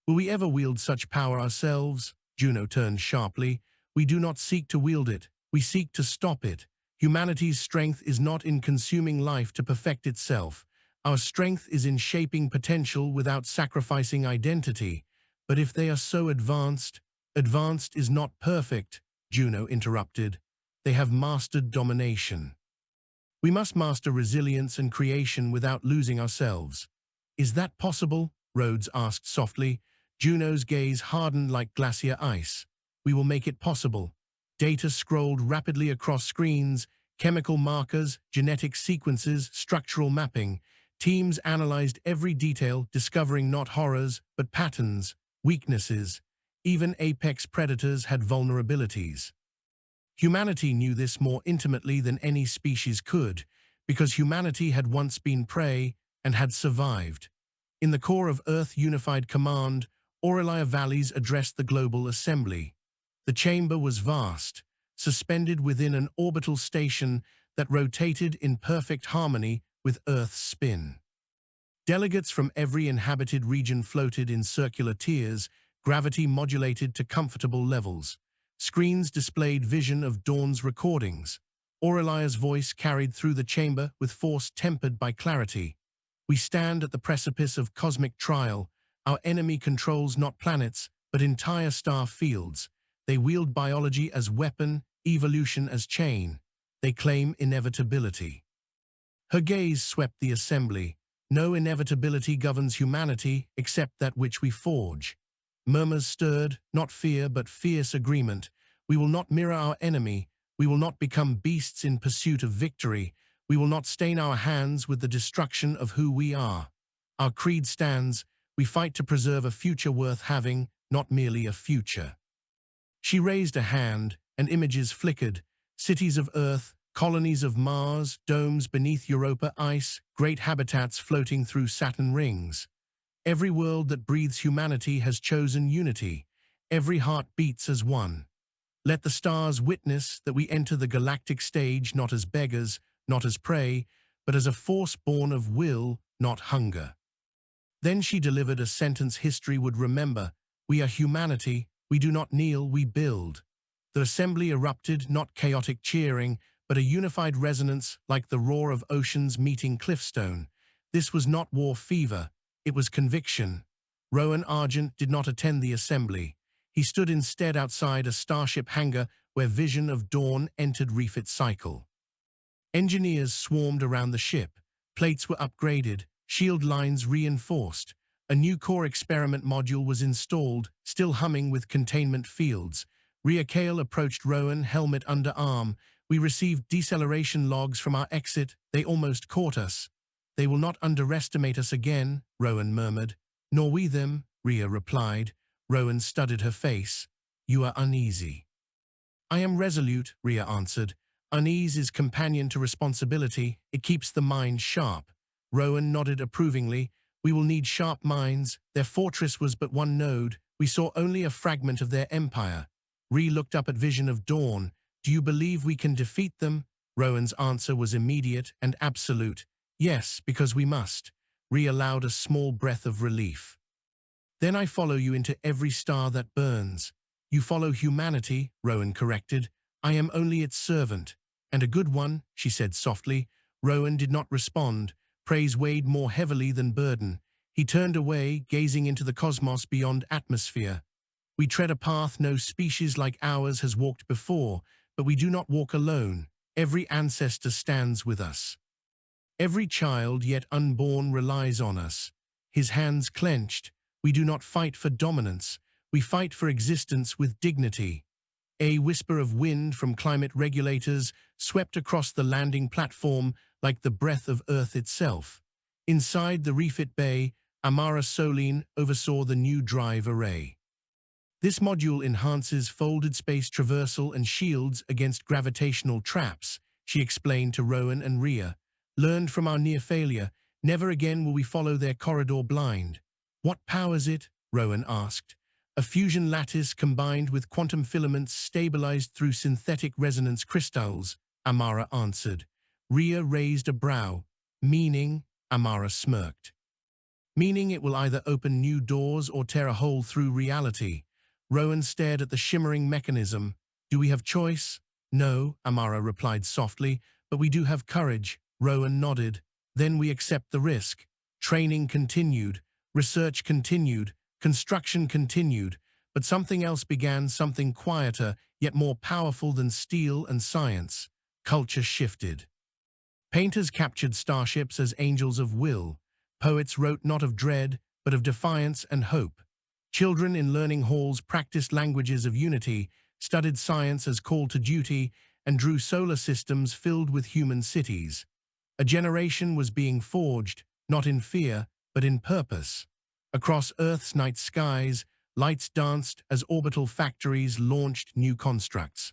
Will we ever wield such power ourselves? Juno turned sharply. We do not seek to wield it. We seek to stop it. Humanity's strength is not in consuming life to perfect itself. Our strength is in shaping potential without sacrificing identity. But if they are so advanced, advanced is not perfect, Juno interrupted. They have mastered domination. We must master resilience and creation without losing ourselves. Is that possible? Rhodes asked softly. Juno's gaze hardened like glacier ice. We will make it possible. Data scrolled rapidly across screens, chemical markers, genetic sequences, structural mapping. Teams analyzed every detail, discovering not horrors, but patterns, weaknesses. Even apex predators had vulnerabilities. Humanity knew this more intimately than any species could, because humanity had once been prey and had survived. In the core of Earth Unified Command, Aurelia Valleys addressed the global assembly. The chamber was vast, suspended within an orbital station that rotated in perfect harmony with Earth's spin. Delegates from every inhabited region floated in circular tiers, gravity modulated to comfortable levels. Screens displayed vision of Dawn's recordings. Aurelia's voice carried through the chamber with force tempered by clarity. We stand at the precipice of cosmic trial. Our enemy controls not planets, but entire star fields. They wield biology as weapon, evolution as chain. They claim inevitability. Her gaze swept the assembly. No inevitability governs humanity except that which we forge. Murmurs stirred, not fear but fierce agreement. We will not mirror our enemy. We will not become beasts in pursuit of victory. We will not stain our hands with the destruction of who we are. Our creed stands. We fight to preserve a future worth having, not merely a future. She raised a hand, and images flickered. Cities of Earth, colonies of Mars, domes beneath Europa ice, great habitats floating through Saturn rings. Every world that breathes humanity has chosen unity. Every heart beats as one. Let the stars witness that we enter the galactic stage not as beggars, not as prey, but as a force born of will, not hunger. Then she delivered a sentence history would remember. We are humanity. We do not kneel, we build. The assembly erupted, not chaotic cheering, but a unified resonance like the roar of oceans meeting cliffstone. This was not war fever. It was conviction. Rowan Argent did not attend the assembly. He stood instead outside a starship hangar where vision of dawn entered refit cycle. Engineers swarmed around the ship. Plates were upgraded, shield lines reinforced. A new core experiment module was installed, still humming with containment fields. Rhea Kale approached Rowan, helmet under arm. We received deceleration logs from our exit. They almost caught us. They will not underestimate us again, Rowan murmured. Nor we them, Rhea replied. Rowan studied her face. You are uneasy. I am resolute, Rhea answered. Unease is companion to responsibility. It keeps the mind sharp. Rowan nodded approvingly. We will need sharp minds. Their fortress was but one node. We saw only a fragment of their empire. Rhea looked up at vision of dawn. Do you believe we can defeat them? Rowan's answer was immediate and absolute. Yes, because we must. Rhea allowed a small breath of relief. Then I follow you into every star that burns. You follow humanity, Rowan corrected. I am only its servant. And a good one, she said softly. Rowan did not respond. Praise weighed more heavily than burden. He turned away, gazing into the cosmos beyond atmosphere. We tread a path no species like ours has walked before, but we do not walk alone. Every ancestor stands with us. Every child yet unborn relies on us. His hands clenched. We do not fight for dominance. We fight for existence with dignity. A whisper of wind from climate regulators swept across the landing platform like the breath of Earth itself. Inside the refit bay, Amara Solene oversaw the new drive array. This module enhances folded space traversal and shields against gravitational traps, she explained to Rowan and Rhea. Learned from our near failure, never again will we follow their corridor blind. What powers it? Rowan asked. A fusion lattice combined with quantum filaments stabilized through synthetic resonance crystals, Amara answered. Rhea raised a brow. Meaning? Amara smirked. Meaning it will either open new doors or tear a hole through reality. Rowan stared at the shimmering mechanism. Do we have choice? No, Amara replied softly, but we do have courage. Rowan nodded. Then we accept the risk. Training continued. Research continued. Construction continued. But something else began, something quieter, yet more powerful than steel and science. Culture shifted. Painters captured starships as angels of will. Poets wrote not of dread, but of defiance and hope. Children in learning halls practiced languages of unity, studied science as call to duty, and drew solar systems filled with human cities. A generation was being forged, not in fear, but in purpose. Across Earth's night skies, lights danced as orbital factories launched new constructs.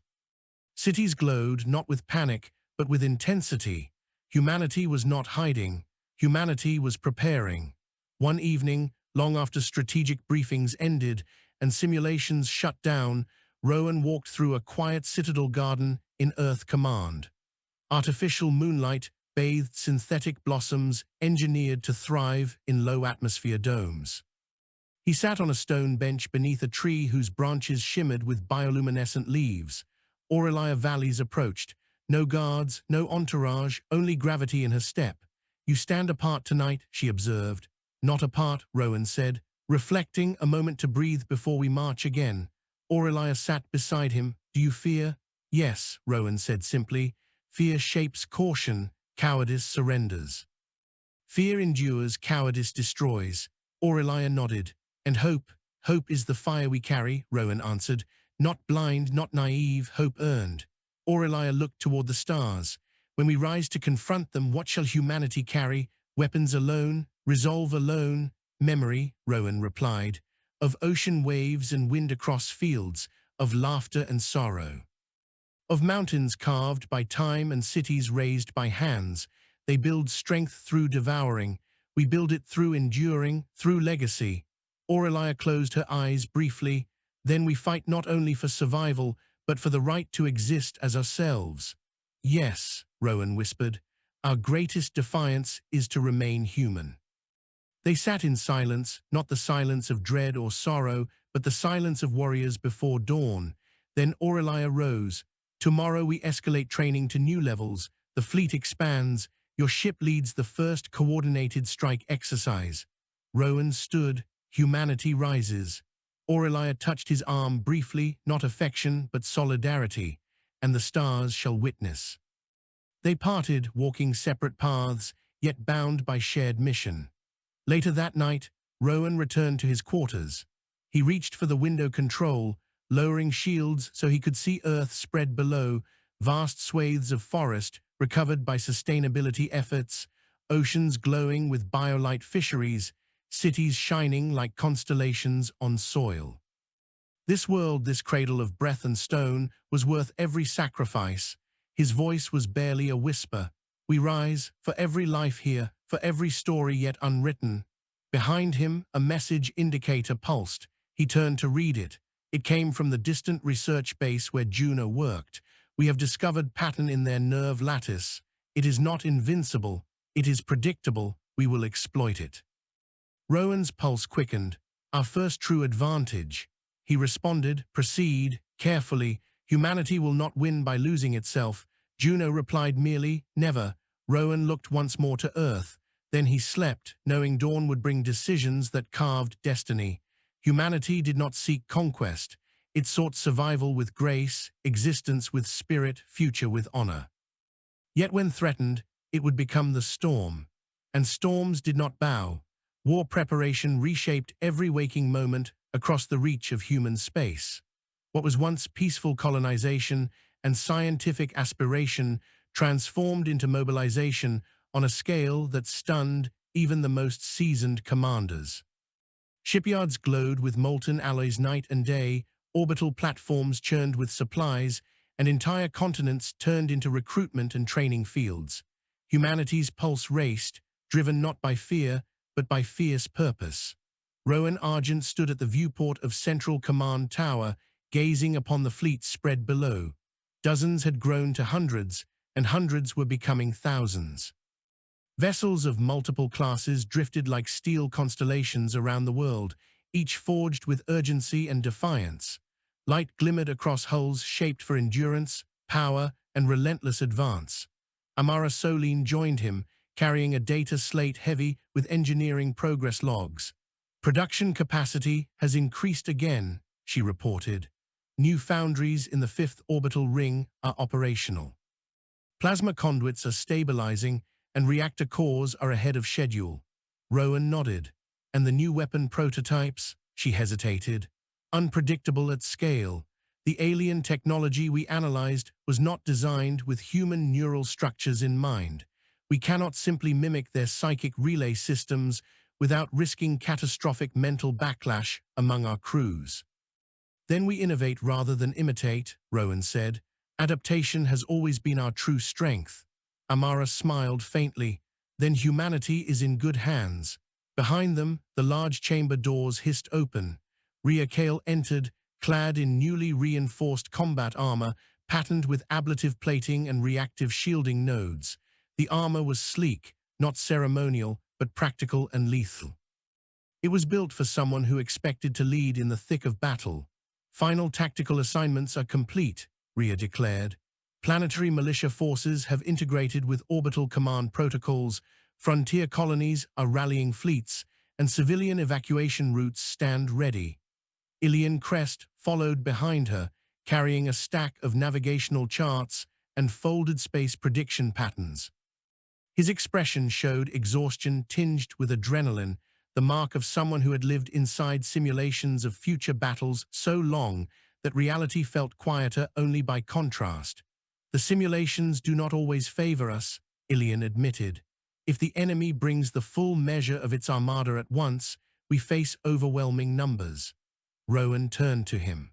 Cities glowed not with panic, but with intensity. Humanity was not hiding. Humanity was preparing. One evening, long after strategic briefings ended and simulations shut down, Rowan walked through a quiet citadel garden in Earth Command. Artificial moonlight bathed synthetic blossoms engineered to thrive in low-atmosphere domes. He sat on a stone bench beneath a tree whose branches shimmered with bioluminescent leaves. Aurelia Valleys approached. No guards, no entourage, only gravity in her step. You stand apart tonight, she observed. Not apart, Rowan said, reflecting a moment to breathe before we march again. Aurelia sat beside him. Do you fear? Yes, Rowan said simply. Fear shapes caution, cowardice surrenders. Fear endures, cowardice destroys. Aurelia nodded. And hope? Hope is the fire we carry, Rowan answered. Not blind, not naive, hope earned. Aurelia looked toward the stars. When we rise to confront them, what shall humanity carry? Weapons alone, resolve alone, memory, Rowan replied, of ocean waves and wind across fields, of laughter and sorrow. Of mountains carved by time and cities raised by hands. They build strength through devouring. We build it through enduring, through legacy. Aurelia closed her eyes briefly. Then we fight not only for survival, but for the right to exist as ourselves. Yes, Rowan whispered, our greatest defiance is to remain human. They sat in silence, not the silence of dread or sorrow, but the silence of warriors before dawn. Then Aurelia rose. Tomorrow we escalate training to new levels. The fleet expands. Your ship leads the first coordinated strike exercise. Rowan stood. Humanity rises. Aurelia touched his arm briefly, not affection, but solidarity, and the stars shall witness. They parted, walking separate paths, yet bound by shared mission. Later that night, Rowan returned to his quarters. He reached for the window control, lowering shields so he could see Earth spread below, vast swathes of forest recovered by sustainability efforts, oceans glowing with biolite fisheries, cities shining like constellations on soil. This world, this cradle of breath and stone, was worth every sacrifice. His voice was barely a whisper. We rise, for every life here, for every story yet unwritten. Behind him, a message indicator pulsed. He turned to read it. It came from the distant research base where Juno worked. We have discovered pattern in their nerve lattice. It is not invincible. It is predictable. We will exploit it. Rowan's pulse quickened. Our first true advantage. He responded, proceed, carefully. Humanity will not win by losing itself. Juno replied merely, never. Rowan looked once more to Earth. Then he slept, knowing dawn would bring decisions that carved destiny. Humanity did not seek conquest. It sought survival with grace, existence with spirit, future with honor. Yet when threatened, it would become the storm. And storms did not bow. War preparation reshaped every waking moment across the reach of human space. What was once peaceful colonization and scientific aspiration transformed into mobilization on a scale that stunned even the most seasoned commanders. Shipyards glowed with molten alloys night and day, orbital platforms churned with supplies, and entire continents turned into recruitment and training fields. Humanity's pulse raced, driven not by fear, but by fierce purpose. Rowan Argent stood at the viewport of Central Command Tower, gazing upon the fleet spread below. Dozens had grown to hundreds, and hundreds were becoming thousands. Vessels of multiple classes drifted like steel constellations around the world, each forged with urgency and defiance. Light glimmered across hulls shaped for endurance, power, and relentless advance. Amara Solene joined him, carrying a data slate heavy with engineering progress logs. "Production capacity has increased again," she reported. "New foundries in the fifth orbital ring are operational. Plasma conduits are stabilizing, and reactor cores are ahead of schedule." Rowan nodded. "And the new weapon prototypes?" She hesitated. "Unpredictable at scale. The alien technology we analyzed was not designed with human neural structures in mind. We cannot simply mimic their psychic relay systems without risking catastrophic mental backlash among our crews." "Then we innovate rather than imitate," Rowan said. "Adaptation has always been our true strength." Amara smiled faintly. "Then humanity is in good hands." Behind them, the large chamber doors hissed open. Rhea Kale entered, clad in newly reinforced combat armor, patterned with ablative plating and reactive shielding nodes. The armor was sleek, not ceremonial, but practical and lethal. It was built for someone who expected to lead in the thick of battle. "Final tactical assignments are complete," Rhea declared. "Planetary militia forces have integrated with orbital command protocols, frontier colonies are rallying fleets, and civilian evacuation routes stand ready." Ilian Crest followed behind her, carrying a stack of navigational charts and folded space prediction patterns. His expression showed exhaustion tinged with adrenaline, the mark of someone who had lived inside simulations of future battles so long that reality felt quieter only by contrast. "The simulations do not always favor us," Ilian admitted. "If the enemy brings the full measure of its armada at once, we face overwhelming numbers." Rowan turned to him.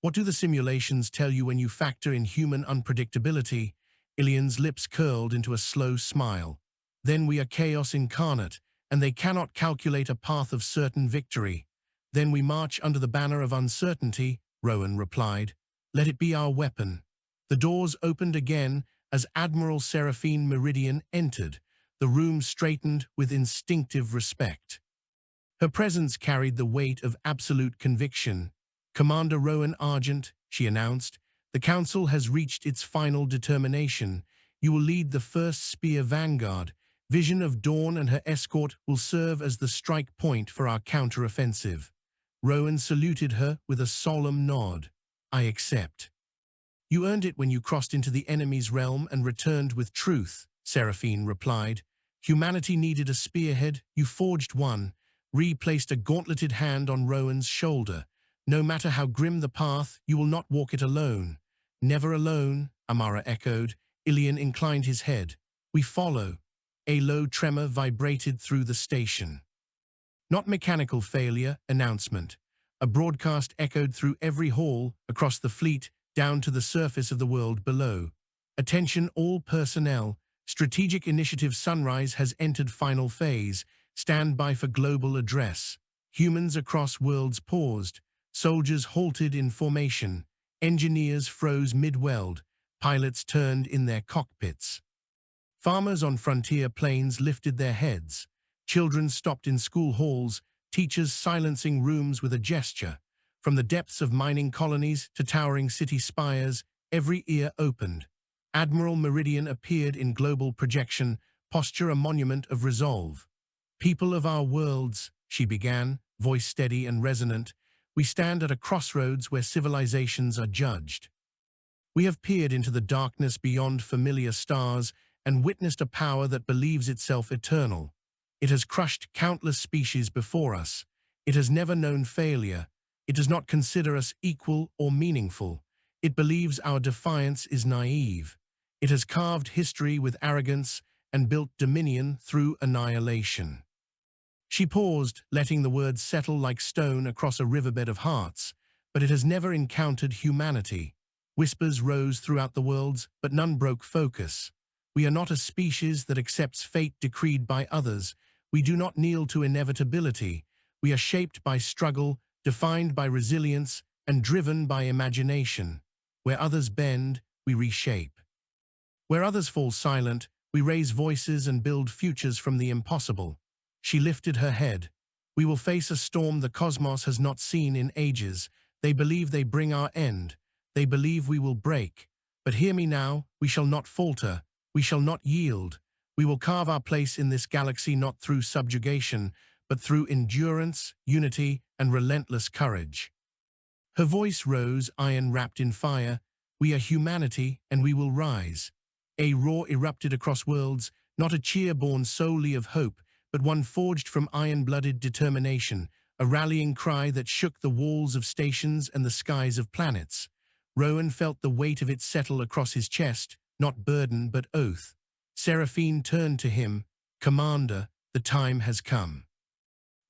"What do the simulations tell you when you factor in human unpredictability?" Ilian's lips curled into a slow smile. "Then we are chaos incarnate, and they cannot calculate a path of certain victory." "Then we march under the banner of uncertainty," Rowan replied. "Let it be our weapon." The doors opened again as Admiral Seraphine Meridian entered. The room straightened with instinctive respect. Her presence carried the weight of absolute conviction. "Commander Rowan Argent," she announced, "the Council has reached its final determination. You will lead the first Spear Vanguard. Vision of Dawn and her escort will serve as the strike point for our counteroffensive." Rowan saluted her with a solemn nod. "I accept." "You earned it when you crossed into the enemy's realm and returned with truth," Seraphine replied. "Humanity needed a spearhead, you forged one." Rhea placed a gauntleted hand on Rowan's shoulder. "No matter how grim the path, you will not walk it alone." "Never alone," Amara echoed. Ilian inclined his head. "We follow." A low tremor vibrated through the station. "Not mechanical failure," announcement. A broadcast echoed through every hall, across the fleet, down to the surface of the world below. "Attention all personnel. Strategic Initiative Sunrise has entered final phase. Stand by for global address." Humans across worlds paused. Soldiers halted in formation. Engineers froze mid-weld. Pilots turned in their cockpits. Farmers on frontier plains lifted their heads. Children stopped in school halls, teachers silencing rooms with a gesture. From the depths of mining colonies to towering city spires, every ear opened. Admiral Meridian appeared in global projection, posture a monument of resolve. "People of our worlds," she began, voice steady and resonant, "we stand at a crossroads where civilizations are judged. We have peered into the darkness beyond familiar stars and witnessed a power that believes itself eternal. It has crushed countless species before us. It has never known failure. It does not consider us equal or meaningful. It believes our defiance is naive. It has carved history with arrogance and built dominion through annihilation. She paused, letting the words settle like stone across a riverbed of hearts, but it has never encountered humanity. Whispers rose throughout the worlds, but none broke focus. We are not a species that accepts fate decreed by others. We do not kneel to inevitability. We are shaped by struggle, defined by resilience, and driven by imagination. Where others bend, we reshape. Where others fall silent, we raise voices and build futures from the impossible. She lifted her head. We will face a storm the cosmos has not seen in ages. They believe they bring our end. They believe we will break. But hear me now, we shall not falter. We shall not yield. We will carve our place in this galaxy not through subjugation, but through endurance, unity, and relentless courage. Her voice rose, iron wrapped in fire. We are humanity, and we will rise. A roar erupted across worlds, not a cheer born solely of hope, but one forged from iron-blooded determination, a rallying cry that shook the walls of stations and the skies of planets. Rowan felt the weight of it settle across his chest, not burden but oath. Seraphine turned to him. "Commander, the time has come."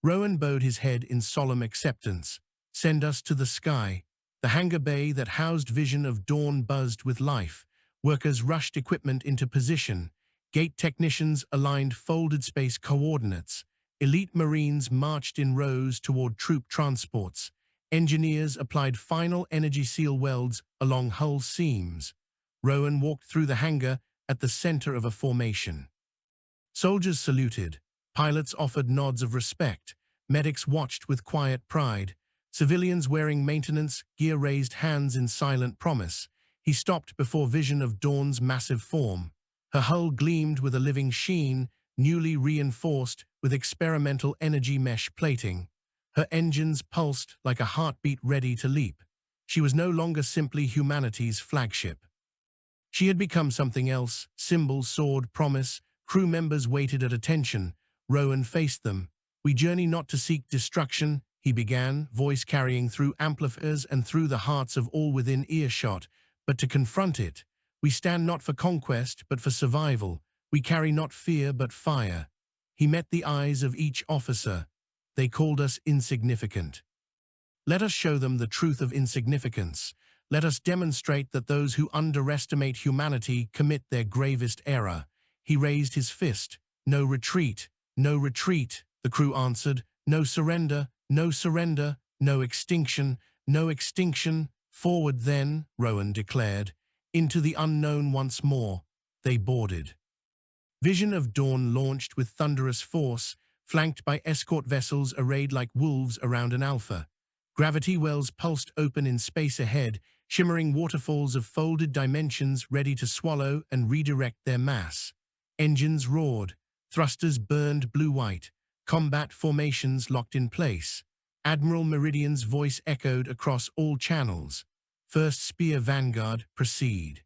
Rowan bowed his head in solemn acceptance. "Send us to the sky." The hangar bay that housed Vision of Dawn buzzed with life. Workers rushed equipment into position. Gate technicians aligned folded space coordinates. Elite Marines marched in rows toward troop transports. Engineers applied final energy seal welds along hull seams. Rowan walked through the hangar at the center of a formation. Soldiers saluted. Pilots offered nods of respect. Medics watched with quiet pride. Civilians wearing maintenance gear raised hands in silent promise. He stopped before Vision of Dawn's massive form. Her hull gleamed with a living sheen, newly reinforced with experimental energy mesh plating. Her engines pulsed like a heartbeat ready to leap. She was no longer simply humanity's flagship. She had become something else. Symbol, sword, promise. Crew members waited at attention. Rowan faced them. "We journey not to seek destruction," he began, voice carrying through amplifiers and through the hearts of all within earshot, "but to confront it. We stand not for conquest, but for survival. We carry not fear, but fire." He met the eyes of each officer. They called us insignificant. Let us show them the truth of insignificance. Let us demonstrate that those who underestimate humanity commit their gravest error. He raised his fist. "No retreat, no retreat," the crew answered. "No surrender, no surrender, no extinction, no extinction." "Forward then," Rowan declared. "Into the unknown once more." They boarded. Vision of Dawn launched with thunderous force, flanked by escort vessels arrayed like wolves around an alpha. Gravity wells pulsed open in space ahead, shimmering waterfalls of folded dimensions ready to swallow and redirect their mass. Engines roared. Thrusters burned blue-white. Combat formations locked in place. Admiral Meridian's voice echoed across all channels. "First Spear Vanguard, proceed."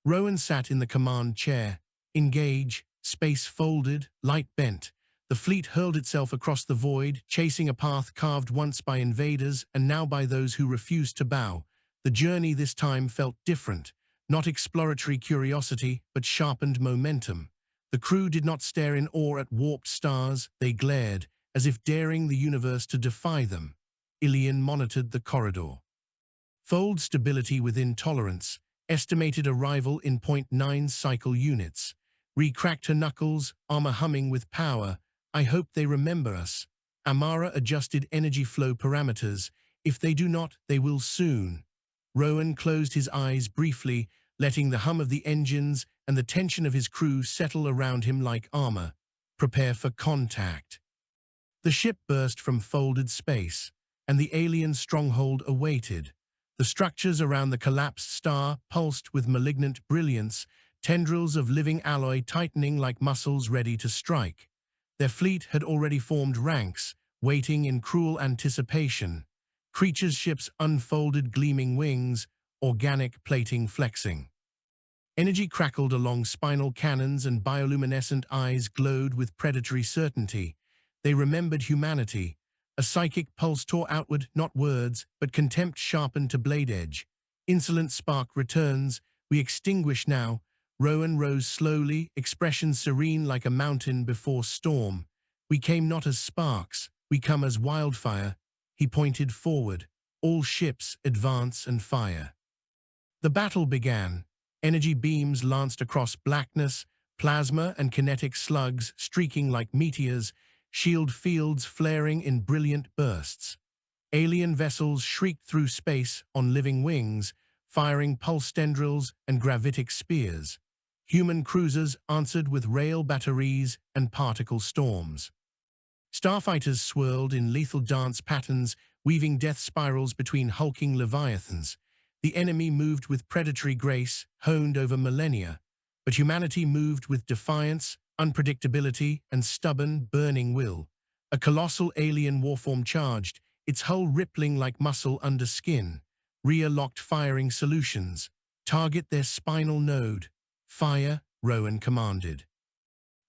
Rowan sat in the command chair. "Engage." Space folded, light bent. The fleet hurled itself across the void, chasing a path carved once by invaders and now by those who refused to bow. The journey this time felt different. Not exploratory curiosity, but sharpened momentum. The crew did not stare in awe at warped stars. They glared, as if daring the universe to defy them. Ilian monitored the corridor. Fold stability within tolerance. Estimated arrival in 0.9 cycle units. Re-cracked her knuckles, armor humming with power. "I hope they remember us." Amara adjusted energy flow parameters. "If they do not, they will soon." Rowan closed his eyes briefly, letting the hum of the engines and the tension of his crew settle around him like armor. "Prepare for contact." The ship burst from folded space, and the alien stronghold awaited. The structures around the collapsed star pulsed with malignant brilliance, tendrils of living alloy tightening like muscles ready to strike. Their fleet had already formed ranks, waiting in cruel anticipation. Creatures' ships unfolded gleaming wings, organic plating flexing. Energy crackled along spinal cannons and bioluminescent eyes glowed with predatory certainty. They remembered humanity. A psychic pulse tore outward, not words, but contempt sharpened to blade edge. "Insolent spark returns. We extinguish now. Rowan rose slowly, expression serene like a mountain before storm. We came not as sparks, we come as wildfire. He pointed forward. All ships advance and fire. The battle began. Energy beams lanced across blackness, plasma and kinetic slugs streaking like meteors, shield fields flaring in brilliant bursts. Alien vessels shrieked through space on living wings, firing pulse tendrils and gravitic spears. Human cruisers answered with rail batteries and particle storms. Starfighters swirled in lethal dance patterns, weaving death spirals between hulking leviathans. The enemy moved with predatory grace, honed over millennia, but humanity moved with defiance, unpredictability, and stubborn, burning will. A colossal alien warform charged, its hull rippling like muscle under skin. Rhea locked firing solutions. Target their spinal node. Fire, Rowan commanded.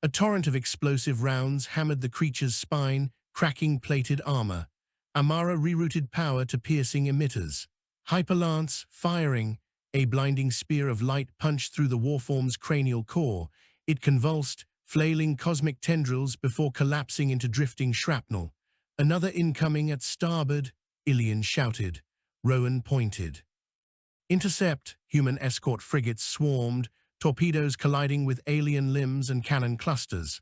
A torrent of explosive rounds hammered the creature's spine, cracking plated armor. Amara rerouted power to piercing emitters. Hyperlance, firing, a blinding spear of light punched through the warform's cranial core. It convulsed, flailing cosmic tendrils before collapsing into drifting shrapnel. Another incoming at starboard, Ilian shouted. Rowan pointed. Intercept, human escort frigates swarmed, torpedoes colliding with alien limbs and cannon clusters.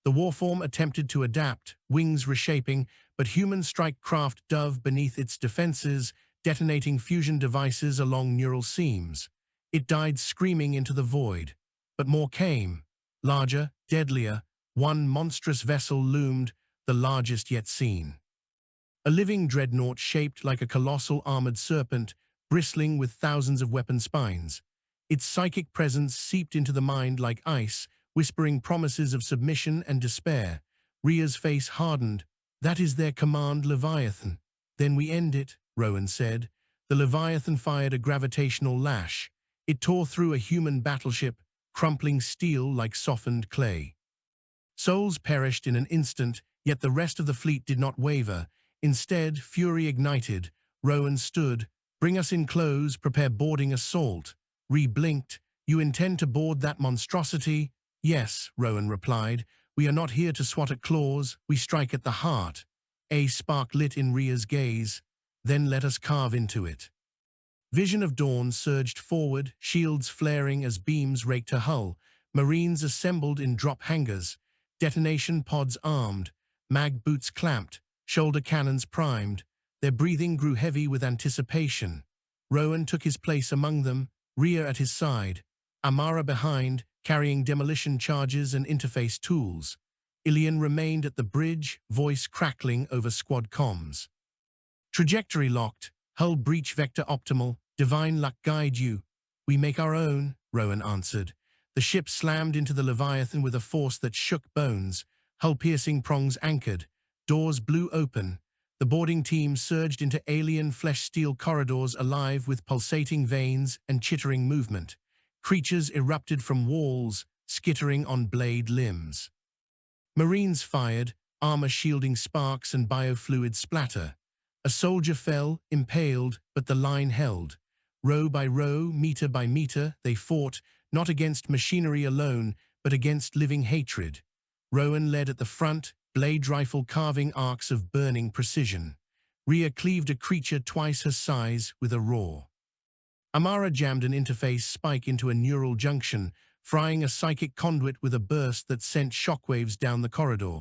The warform attempted to adapt, wings reshaping, but human strike craft dove beneath its defenses, detonating fusion devices along neural seams. It died screaming into the void. But more came. Larger, deadlier, one monstrous vessel loomed, the largest yet seen. A living dreadnought shaped like a colossal armored serpent, bristling with thousands of weapon spines. Its psychic presence seeped into the mind like ice, whispering promises of submission and despair. Rhea's face hardened. That is their command, Leviathan. Then we end it, Rowan said. The Leviathan fired a gravitational lash. It tore through a human battleship, crumpling steel like softened clay. Souls perished in an instant, yet the rest of the fleet did not waver. Instead, fury ignited. Rowan stood. Bring us in close, prepare boarding assault. Rhea blinked. You intend to board that monstrosity? Yes, Rowan replied. We are not here to swat at claws, we strike at the heart. A spark lit in Rhea's gaze. Then let us carve into it. Vision of Dawn surged forward, shields flaring as beams raked her hull. Marines assembled in drop hangars. Detonation pods armed. Mag boots clamped. Shoulder cannons primed. Their breathing grew heavy with anticipation. Rowan took his place among them, Rhea at his side, Amara behind, carrying demolition charges and interface tools. Ilian remained at the bridge, voice crackling over squad comms. Trajectory locked, hull breach vector optimal, divine luck guide you. We make our own, Rowan answered. The ship slammed into the Leviathan with a force that shook bones, hull-piercing prongs anchored, doors blew open. The boarding team surged into alien flesh-steel corridors alive with pulsating veins and chittering movement. Creatures erupted from walls, skittering on blade limbs. Marines fired, armor shielding sparks and biofluid splatter. A soldier fell, impaled, but the line held. Row by row, meter by meter, they fought, not against machinery alone, but against living hatred. Rowan led at the front, blade rifle carving arcs of burning precision. Rhea cleaved a creature twice her size with a roar. Amara jammed an interface spike into a neural junction, frying a psychic conduit with a burst that sent shockwaves down the corridor.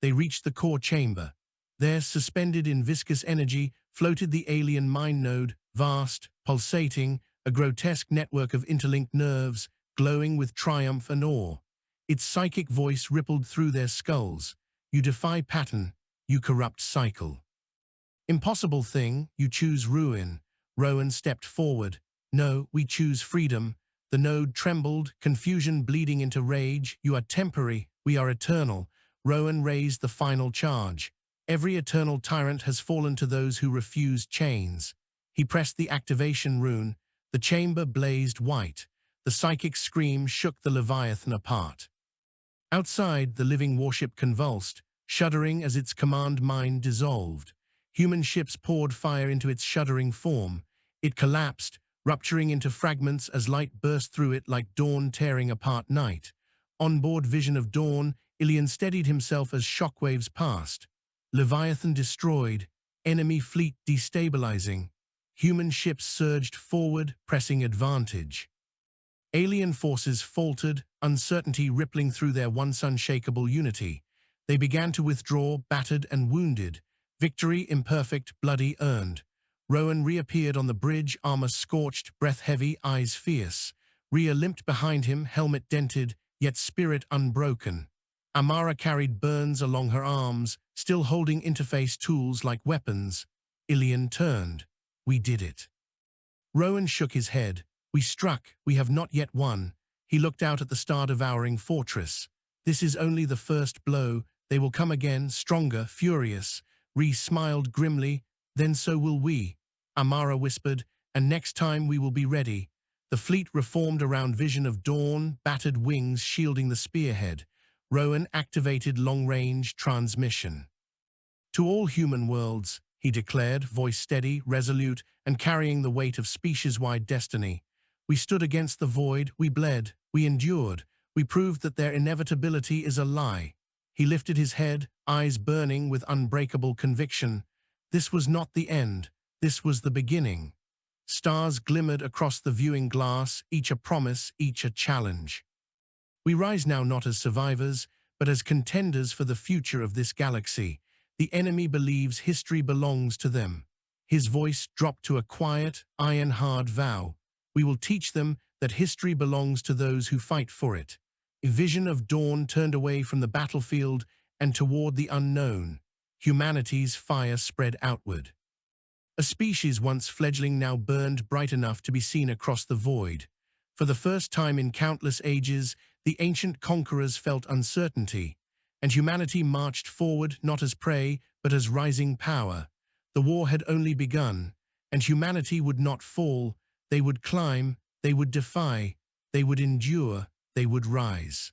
They reached the core chamber. There, suspended in viscous energy, floated the alien mind node, vast, pulsating, a grotesque network of interlinked nerves, glowing with triumph and awe. Its psychic voice rippled through their skulls. You defy pattern, you corrupt cycle. Impossible thing, you choose ruin. Rowan stepped forward. No, we choose freedom. The node trembled, confusion bleeding into rage. You are temporary, we are eternal. Rowan raised the final charge. Every eternal tyrant has fallen to those who refuse chains. He pressed the activation rune. The chamber blazed white. The psychic scream shook the Leviathan apart. Outside, the living warship convulsed, shuddering as its command mind dissolved. Human ships poured fire into its shuddering form. It collapsed, rupturing into fragments as light burst through it like dawn tearing apart night. Onboard vision of dawn, Ilian steadied himself as shockwaves passed. Leviathan destroyed, enemy fleet destabilizing. Human ships surged forward, pressing advantage. Alien forces faltered, uncertainty rippling through their once unshakable unity. They began to withdraw, battered and wounded. Victory imperfect, bloody earned. Rowan reappeared on the bridge, armor scorched, breath heavy, eyes fierce. Rhea limped behind him, helmet dented, yet spirit unbroken. Amara carried burns along her arms, still holding interface tools like weapons. Ilian turned. We did it. Rowan shook his head. We struck, we have not yet won. He looked out at the star-devouring fortress. This is only the first blow. They will come again, stronger, furious. Rhea smiled grimly. Then so will we. Amara whispered, and next time we will be ready. The fleet reformed around vision of dawn, battered wings shielding the spearhead. Rowan activated long-range transmission. To all human worlds, he declared, voice steady, resolute, and carrying the weight of species-wide destiny. We stood against the void, we bled, we endured, we proved that their inevitability is a lie. He lifted his head, eyes burning with unbreakable conviction. This was not the end, this was the beginning. Stars glimmered across the viewing glass, each a promise, each a challenge. We rise now not as survivors, but as contenders for the future of this galaxy. The enemy believes history belongs to them. His voice dropped to a quiet, iron-hard vow. We will teach them that history belongs to those who fight for it. A vision of dawn turned away from the battlefield and toward the unknown. Humanity's fire spread outward. A species once fledgling now burned bright enough to be seen across the void. For the first time in countless ages, the ancient conquerors felt uncertainty, and humanity marched forward not as prey, but as rising power. The war had only begun, and humanity would not fall. They would climb, they would defy, they would endure, they would rise.